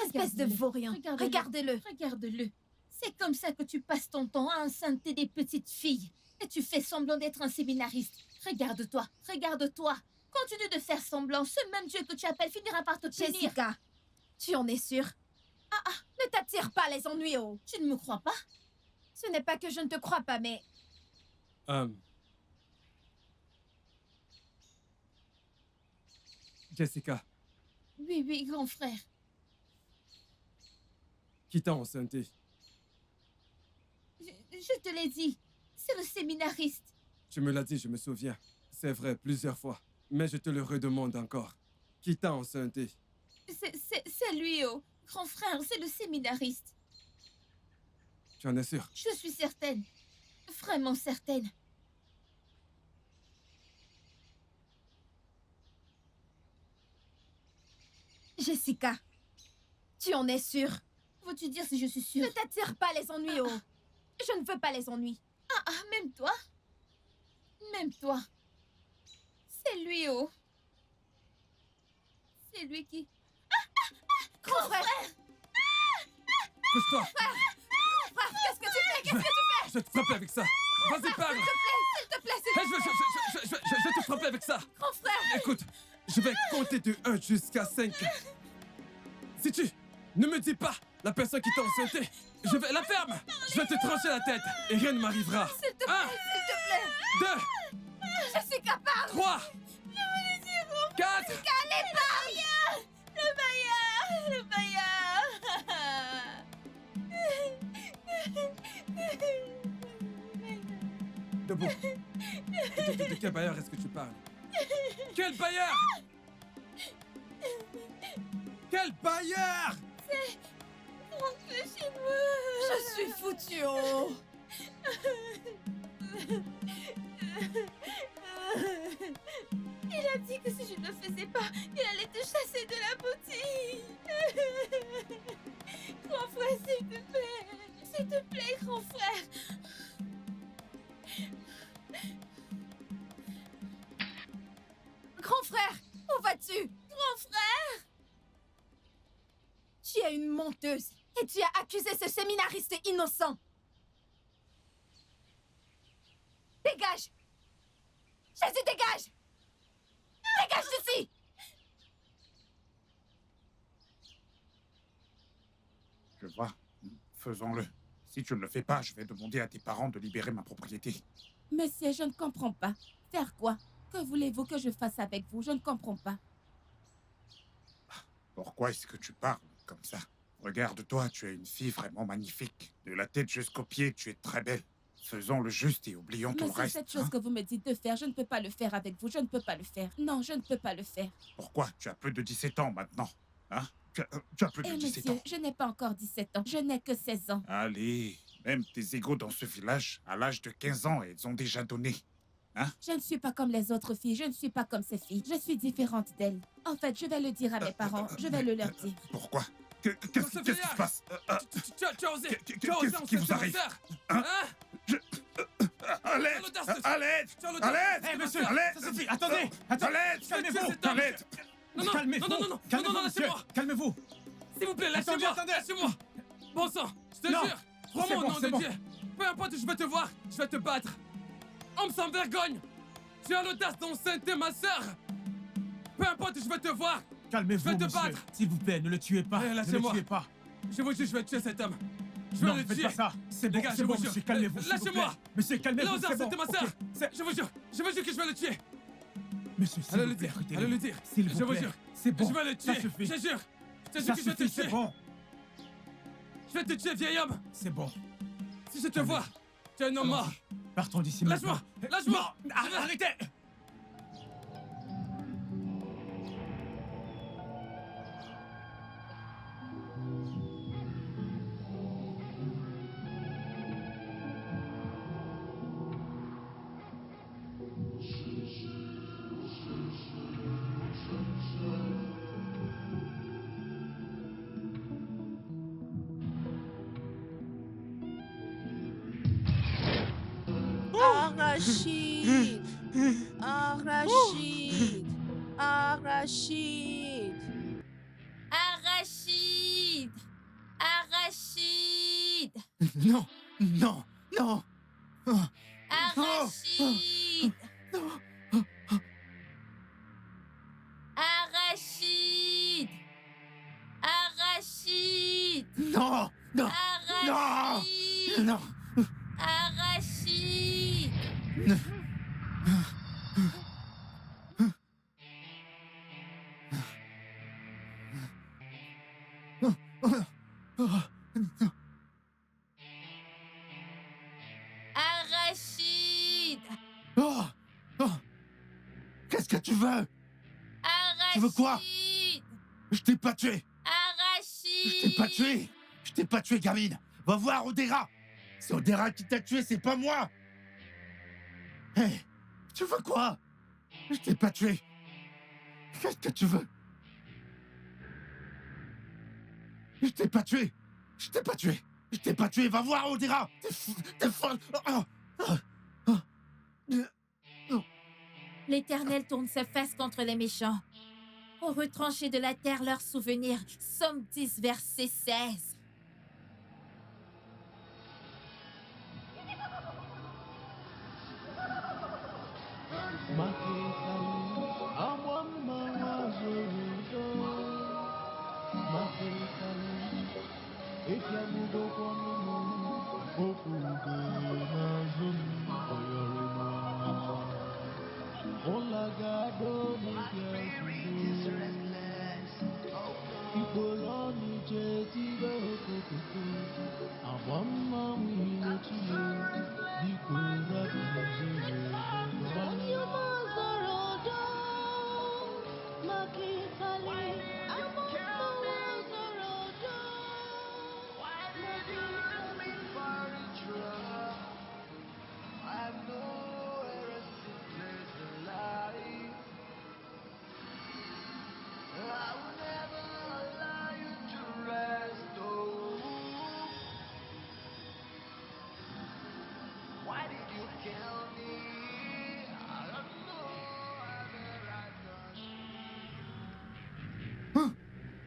Speaker 3: Espèce de vaurien.
Speaker 5: Regardez-le.
Speaker 3: Regardez-le. Regarde-le. C'est comme ça que tu passes ton temps à enceinte des petites filles. Et tu fais semblant d'être un séminariste. Regarde-toi. Regarde-toi. Continue de faire semblant. Ce même Dieu que tu appelles finira par te punir. Jessica, tu en es sûre? Ne t'attire pas les ennuis, oh. Tu ne me crois pas? Ce n'est pas que je ne te crois pas, mais...
Speaker 6: Jessica,
Speaker 3: Oui, oui, grand frère.
Speaker 6: qui t'a enceinté?
Speaker 3: Je te l'ai dit. C'est le séminariste.
Speaker 6: Tu me l'as dit, je me souviens. C'est vrai, plusieurs fois. Mais je te le redemande encore. Qui t'a enceinté?
Speaker 3: C'est lui, oh. Grand frère, c'est le séminariste.
Speaker 6: Tu en es sûr?
Speaker 3: Je suis certaine. Vraiment certaine. Jessica, tu en es sûre? Veux-tu dire si je suis sûre? Ne t'attire pas les ennuis, oh. Je ne veux pas les ennuis. Même toi? Même toi? C'est lui, oh. C'est lui qui... Grand frère!
Speaker 6: Couche-toi!
Speaker 3: Grand frère, qu'est-ce que tu fais? Qu'est-ce que tu fais?
Speaker 6: Je vais te frapper avec ça! Vas-y, parle!
Speaker 3: S'il te plaît, s'il te plaît!
Speaker 6: Je vais te frapper avec ça!
Speaker 3: Grand frère!
Speaker 6: Écoute, je vais compter de 1 jusqu'à 5. Si tu ne me dis pas la personne qui t'a enceinté, je vais la ferme! Je vais te trancher la tête et rien ne m'arrivera!
Speaker 3: S'il te plaît, s'il te plaît!
Speaker 6: 2!
Speaker 3: Jessica, parle!
Speaker 6: 3!
Speaker 3: Je veux dire,
Speaker 6: 4!
Speaker 3: Jessica, allez, parle! Le Maya! Le Maya!
Speaker 6: Debout. De quel bailleur est-ce que tu parles? Quel bailleur? Quel bailleur?
Speaker 3: C'est... Rentre chez moi.
Speaker 7: Je suis foutue, oh.
Speaker 3: Il a dit que si je ne le faisais pas, il allait te chasser de la boutique. Grand frère, s'il te plaît. S'il te plaît, grand frère.
Speaker 7: Grand frère, où vas-tu?
Speaker 3: Grand frère!
Speaker 7: Tu es une menteuse et tu as accusé ce séminariste innocent. Dégage! Jésus, dégage! Dégage d'ici!
Speaker 15: Je vois. Faisons-le. Si tu ne le fais pas, je vais demander à tes parents de libérer ma propriété.
Speaker 7: Monsieur, je ne comprends pas. Faire quoi? Que voulez-vous que je fasse avec vous? Je ne comprends pas.
Speaker 15: Pourquoi est-ce que tu parles comme ça? Regarde-toi, tu es une fille vraiment magnifique. De la tête jusqu'aux pieds, tu es très belle. Faisons le juste et oublions tout le
Speaker 7: Monsieur,
Speaker 15: reste.
Speaker 7: cette chose que vous me dites de faire, je ne peux pas le faire avec vous. Je ne peux pas le faire. Non, je ne peux pas le faire.
Speaker 15: Pourquoi? Tu as plus de 17 ans maintenant. Hein? Tu as plus de 17
Speaker 7: monsieur,
Speaker 15: ans.
Speaker 7: je n'ai pas encore 17 ans. Je n'ai que 16 ans.
Speaker 15: Allez, même tes égaux dans ce village, à l'âge de 15 ans, elles ont déjà donné. Hein?
Speaker 7: Je ne suis pas comme les autres filles. Je ne suis pas comme ces filles. Je suis différente d'elles. En fait, je vais le dire à mes parents. Je vais le leur dire.
Speaker 15: Pourquoi? Qu'est-ce qui se passe?
Speaker 6: Tu as osé
Speaker 15: Qu'est-ce qui vous arrive? Hein? À l'aide! À l'aide! À l'aide!
Speaker 11: Hé, monsieur!
Speaker 15: À l'aide!
Speaker 11: Ça suffit! Attendez!
Speaker 15: À l'aide!
Speaker 11: Calmez-vous!
Speaker 15: À l'aide!
Speaker 11: Calmez-vous!
Speaker 6: Non,
Speaker 11: Calmez-vous, monsieur!
Speaker 6: laissez-moi.
Speaker 11: Calmez-vous!
Speaker 6: S'il vous plaît,
Speaker 11: Attendez,
Speaker 6: lâchez-moi!
Speaker 11: attendez.
Speaker 6: Lâchez-moi! Bon sang, je te
Speaker 11: Non.
Speaker 6: jure! Crois-moi
Speaker 11: C'est
Speaker 6: au
Speaker 11: bon,
Speaker 6: nom
Speaker 11: c'est
Speaker 6: de
Speaker 11: bon.
Speaker 6: Dieu! Peu importe où je vais te voir, je vais te battre! Homme sans vergogne! Tu as l'audace d'enceinte ma sœur! Peu importe où je vais te voir,
Speaker 11: Calmez-vous,
Speaker 6: je vais te
Speaker 11: monsieur.
Speaker 6: battre!
Speaker 11: S'il vous plaît, ne le tuez pas.
Speaker 6: Eh,
Speaker 11: Ne
Speaker 6: lâchez-moi.
Speaker 11: le tuez pas.
Speaker 6: Je vous jure, je vais tuer cet homme! Je vais
Speaker 11: Non,
Speaker 6: le
Speaker 11: faites
Speaker 6: tuer!
Speaker 11: pas ça. C'est bon,
Speaker 6: Les gars,
Speaker 11: c'est
Speaker 6: je
Speaker 11: bon,
Speaker 6: vous jure.
Speaker 11: monsieur. Calmez-vous, s'il vous plaît.
Speaker 6: Lâchez-moi!
Speaker 11: Monsieur, calmez-vous,
Speaker 6: L'audace,
Speaker 11: c'est bon.
Speaker 6: c'était ma sœur!
Speaker 11: Ok.
Speaker 6: Je vous jure que je vais le tuer!
Speaker 11: Monsieur, s'il
Speaker 6: Allez
Speaker 11: vous
Speaker 6: le
Speaker 11: plaît,
Speaker 6: dire,
Speaker 11: arrêtez-le.
Speaker 6: allez le dire!
Speaker 11: S'il
Speaker 6: Je
Speaker 11: vous
Speaker 6: vous
Speaker 11: plaît.
Speaker 6: jure!
Speaker 11: C'est bon.
Speaker 6: Je vais le
Speaker 11: Ça
Speaker 6: tuer!
Speaker 11: suffit.
Speaker 6: Je te jure que
Speaker 11: Ça
Speaker 6: je vais te
Speaker 11: suffit, c'est
Speaker 6: tuer!
Speaker 11: bon.
Speaker 6: Je vais te tuer, vieil homme!
Speaker 11: C'est bon.
Speaker 6: Si je te vois, tu es un homme mort!
Speaker 11: Allons-y. Partons d'ici
Speaker 6: Lâche-moi!
Speaker 11: maintenant.
Speaker 6: Lâche-moi!
Speaker 11: Non, arrêtez!
Speaker 14: Arachide! Arachide! Arachide!
Speaker 3: Arachide! Arachide!
Speaker 13: Non, non, non.
Speaker 3: Arachide! Arachide! Arachide!
Speaker 13: Non, non,
Speaker 3: Arachide!
Speaker 13: non.
Speaker 3: Arachide! Arachide!
Speaker 13: Oh, oh. Qu'est-ce que tu veux?
Speaker 3: Arachide!
Speaker 13: Tu veux quoi? Je t'ai pas tué.
Speaker 3: Arachide!
Speaker 13: Je t'ai pas tué. Je t'ai pas tué, gamine. Va voir Odera. C'est Odera qui t'a tué, c'est pas moi. Hé, tu veux quoi? Je t'ai pas tué. Qu'est-ce que tu veux? Je t'ai pas tué. Je t'ai pas tué. Je t'ai pas tué. Va voir Odera. T'es folle. Oh, oh, oh.
Speaker 3: L'Éternel tourne ses fesses contre les méchants. Pour retrancher de la terre leurs souvenirs. Somme 10, verset 16.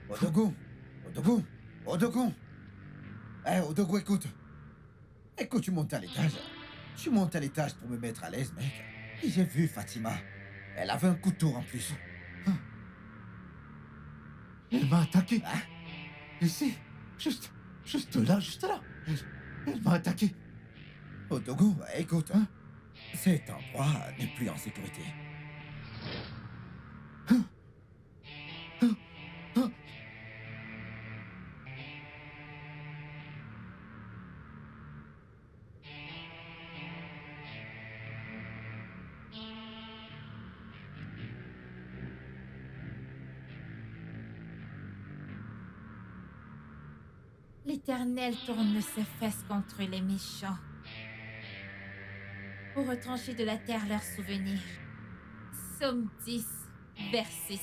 Speaker 2: Odogu, Odogu, Odogu. Eh, Odogu, écoute. Écoute, tu montes à l'étage. Tu montes à l'étage pour me mettre à l'aise, mec. Et j'ai vu Fatima. Elle avait un couteau en plus.
Speaker 13: Elle m'a attaqué. Ici, juste là, juste là. Elle m'a attaqué.
Speaker 2: Odogu, écoute, hein. Cet endroit n'est plus en sécurité.
Speaker 3: L'Éternel tourne ses fesses contre les méchants pour retrancher de la terre leurs souvenirs. Psaume 10, verset 16.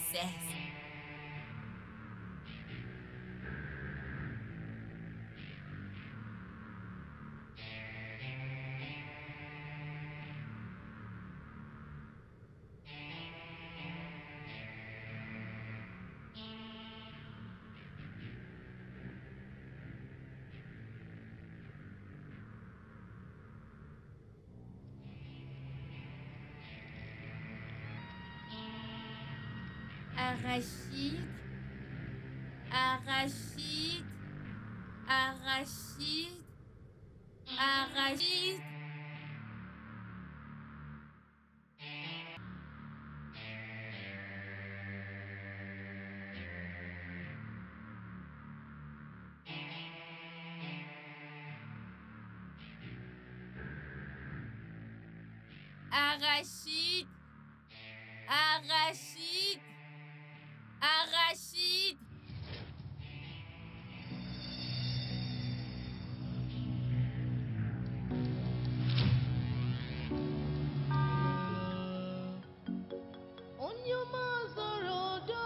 Speaker 3: Arachide, arachide, arachide, arachide. Arachide, arachide, arachide.
Speaker 9: Onyomazorodo,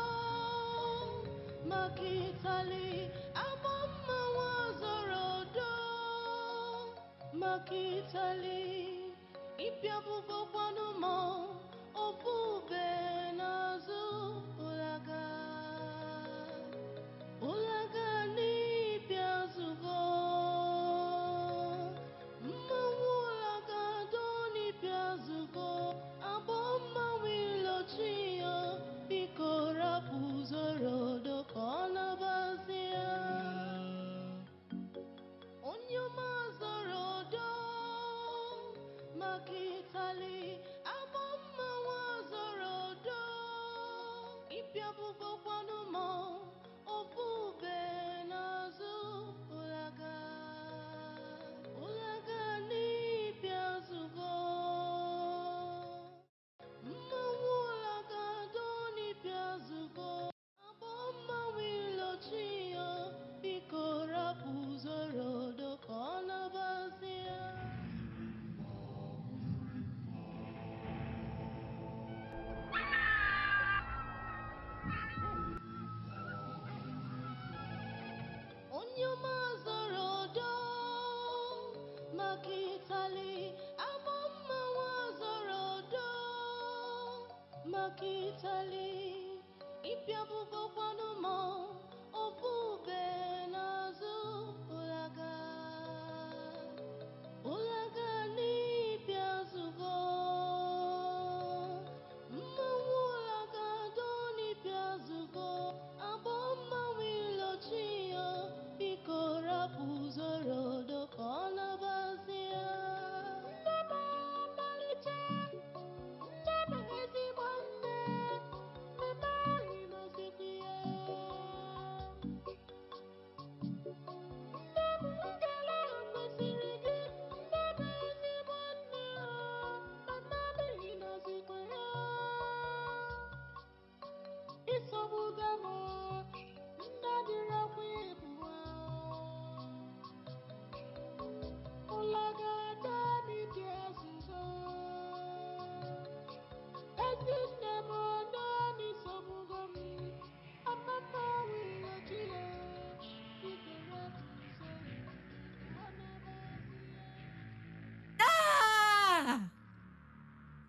Speaker 9: Makitali, Amamawazorodo, Makitali, Ipiabugo Kwanumo, Opube Nazu, Ulaga, Ulaga ni Piazugo, Mawulaga doni Piazugo, Aboma Wilochio, Picora Puzorodo, Conabazia, Onyomazorodo, Makitali, Amamawazorodo, Ipiabugo Kwanumo, Opube Nazu, Ulaga, Ulaga ni Piazugo, Mawulaga doni Piazugo, Aboma Wilochio, Picora Puzorodo, Conabazia. Onyomazorodo, Makitali, Amamawazorodo, Makitali, Ipiabugo Kwanumo, Opube Nazu, Ulaga, Ulaga ni Piazugo, Mawulaga doni Piazugo, Aboma Wilochio, Picora Puzorodo, Conabazia.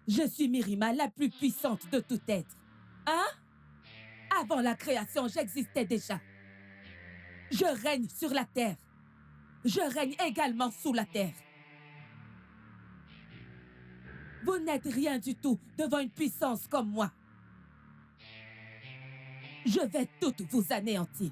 Speaker 7: Je suis Mirima, la plus puissante de tout être. Hein? Avant la création, j'existais déjà. Je règne sur la terre. Je règne également sous la terre. Vous n'êtes rien du tout devant une puissance comme moi. Je vais toutes vous anéantir.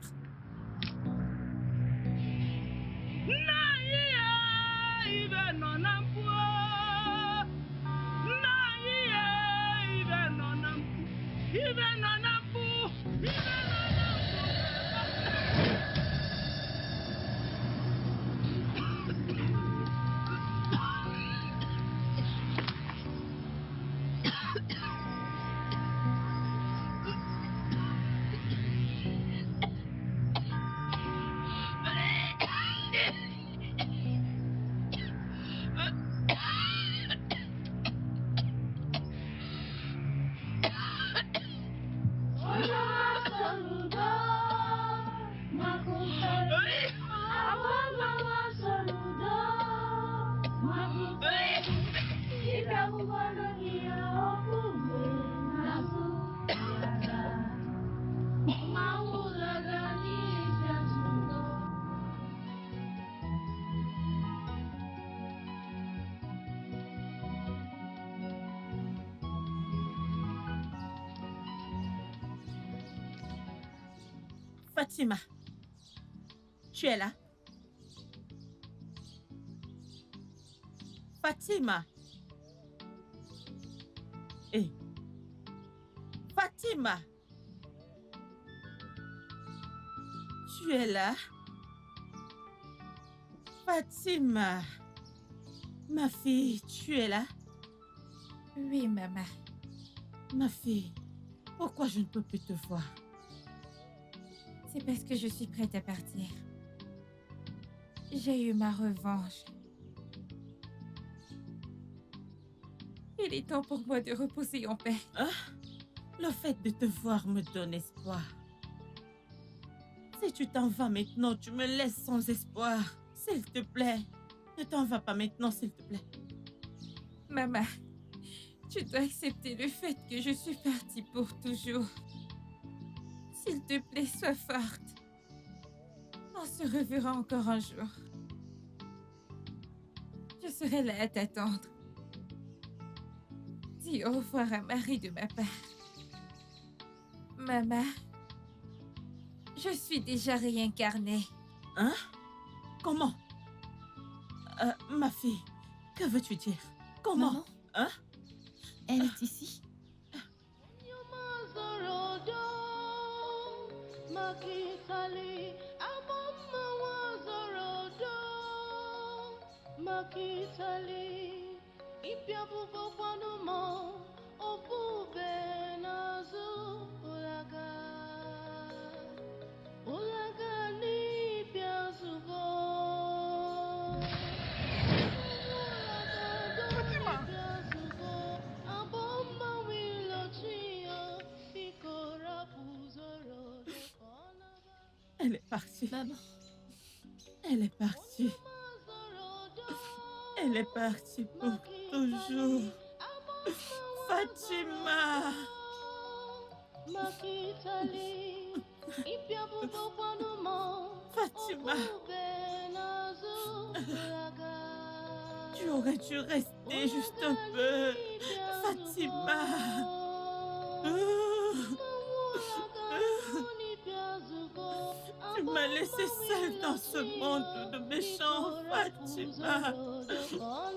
Speaker 5: Fatima, tu es là? Fatima. Hé. Fatima. Tu es là? Fatima. Ma fille, tu es là?
Speaker 3: Oui, maman.
Speaker 5: Ma fille, pourquoi je ne peux plus te voir?
Speaker 3: C'est parce que je suis prête à partir. J'ai eu ma revanche. Il est temps pour moi de reposer en paix.
Speaker 5: Ah, le fait de te voir me donne espoir. Si tu t'en vas maintenant, tu me laisses sans espoir. S'il te plaît, ne t'en vas pas maintenant, s'il te plaît.
Speaker 3: Maman, tu dois accepter le fait que je suis partie pour toujours. S'il te plaît, sois forte. On se reverra encore un jour. Je serai là à t'attendre. Dis au revoir à Marie de ma part. Maman, je suis déjà réincarnée.
Speaker 5: Hein? Comment? Ma fille, que veux-tu dire? Comment?
Speaker 3: Maman?
Speaker 5: Hein?
Speaker 3: Elle est ici.
Speaker 5: Elle est partie.
Speaker 3: Maman.
Speaker 5: Elle est partie. Elle est partie pour toujours. Fatima. Fatima. Tu aurais dû rester juste un peu. Fatima. Tu m'as laissé seule dans ce monde de méchants, Fatima. Tu m'as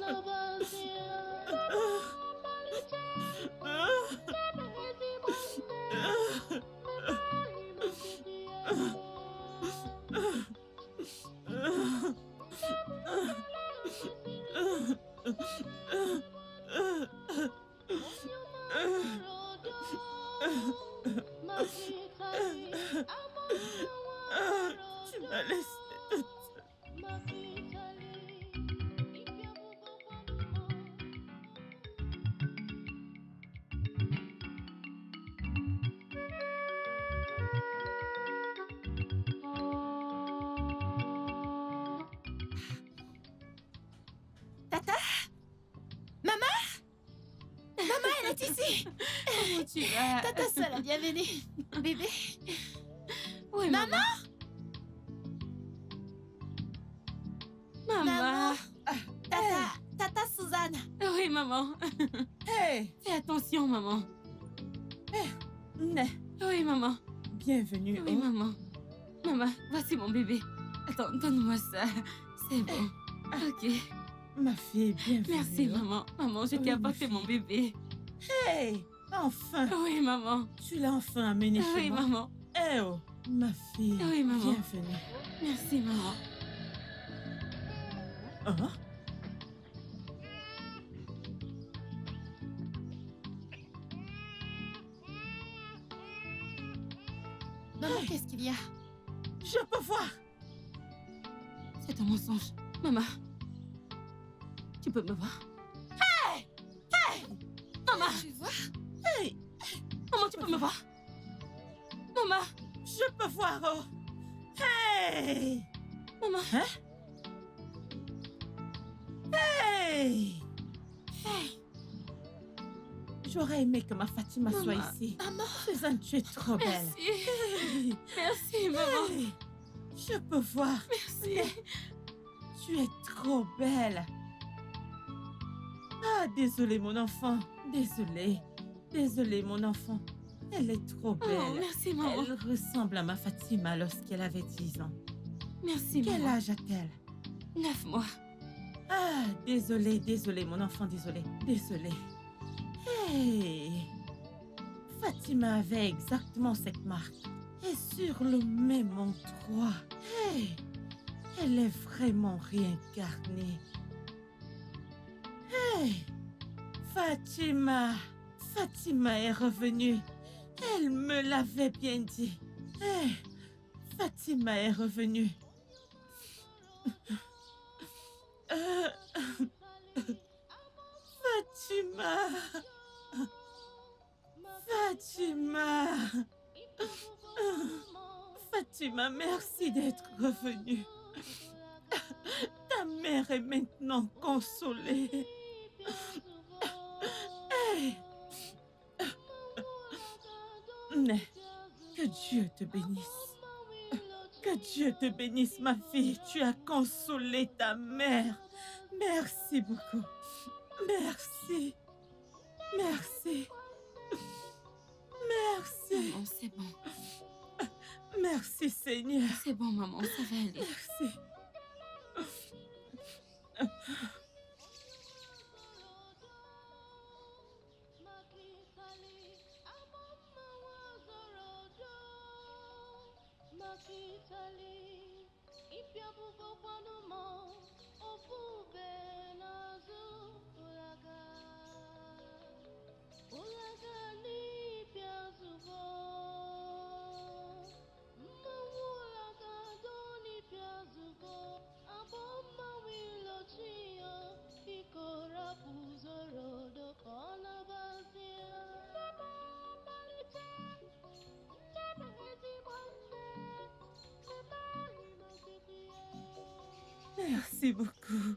Speaker 5: laissé toute seule.
Speaker 3: Tata? Maman? Maman?
Speaker 1: Comment tu vas?
Speaker 3: Tata Sola, bienvenue. Bébé.
Speaker 1: Oui,
Speaker 3: Maman.
Speaker 1: Maman.
Speaker 3: Tata Suzanne.
Speaker 1: Oui, maman.
Speaker 7: Hey,
Speaker 1: Fais attention, maman.
Speaker 7: Né,
Speaker 1: Oui, maman.
Speaker 7: bienvenue.
Speaker 1: Oui, maman. Maman, voici mon bébé. Attends, donne-moi ça. C'est bon. Ok.
Speaker 7: Ma fille, bienvenue.
Speaker 1: Merci, maman. Maman, je t'ai
Speaker 7: Oui, ma
Speaker 1: apporté mon
Speaker 7: fille.
Speaker 1: bébé.
Speaker 7: Hey, enfin.
Speaker 1: Oui, maman.
Speaker 7: Tu l'as enfin amené chez
Speaker 1: Oui,
Speaker 7: moi.
Speaker 1: maman.
Speaker 7: Eh oh, ma fille.
Speaker 1: Oui, maman.
Speaker 7: Bienvenue.
Speaker 1: Merci, maman.
Speaker 7: Oh,
Speaker 3: Maman, qu'est-ce qu'il y a?
Speaker 7: je peux voir.
Speaker 1: C'est un mensonge. Maman. Tu peux me voir? Hey! Maman!
Speaker 3: Tu vois?
Speaker 7: Hey,
Speaker 1: Maman, tu peux me voir? Maman!
Speaker 7: je peux voir. Oh. Hey,
Speaker 1: Maman!
Speaker 7: hein? Hey.
Speaker 1: Hey!
Speaker 7: J'aurais aimé que ma Fatima soit
Speaker 1: Maman.
Speaker 7: ici.
Speaker 3: Maman.
Speaker 7: Suzanne, tu es trop belle.
Speaker 1: Merci!
Speaker 7: Hey.
Speaker 1: Merci, maman!
Speaker 7: Hey, je peux voir.
Speaker 1: Merci!
Speaker 7: Tu es trop belle. Ah, désolé mon enfant. Désolé. Désolé mon enfant. Elle est trop belle.
Speaker 1: Oh, merci, maman!
Speaker 7: Elle ressemble à ma Fatima lorsqu'elle avait 10 ans.
Speaker 1: Merci,
Speaker 7: Quel
Speaker 1: maman!
Speaker 7: âge a-t-elle?
Speaker 1: 9 mois.
Speaker 7: Ah, désolé, désolé mon enfant, désolé. Désolé. Hey! Fatima avait exactement cette marque. Et sur le même endroit. Hey! Elle est vraiment réincarnée. Hey! Fatima! Fatima est revenue. Elle me l'avait bien dit. Hey! Fatima est revenue. Fatima! Fatima! Fatima, merci d'être revenue. Ta mère est maintenant consolée. Hey. Mais que Dieu te bénisse. Que Dieu te bénisse, ma fille. Tu as consolé ta mère. Merci beaucoup. Merci. Merci. Merci.
Speaker 1: Bon, c'est bon.
Speaker 7: Merci, Seigneur.
Speaker 1: C'est bon, maman, ça va aller.
Speaker 7: Merci. Merci beaucoup.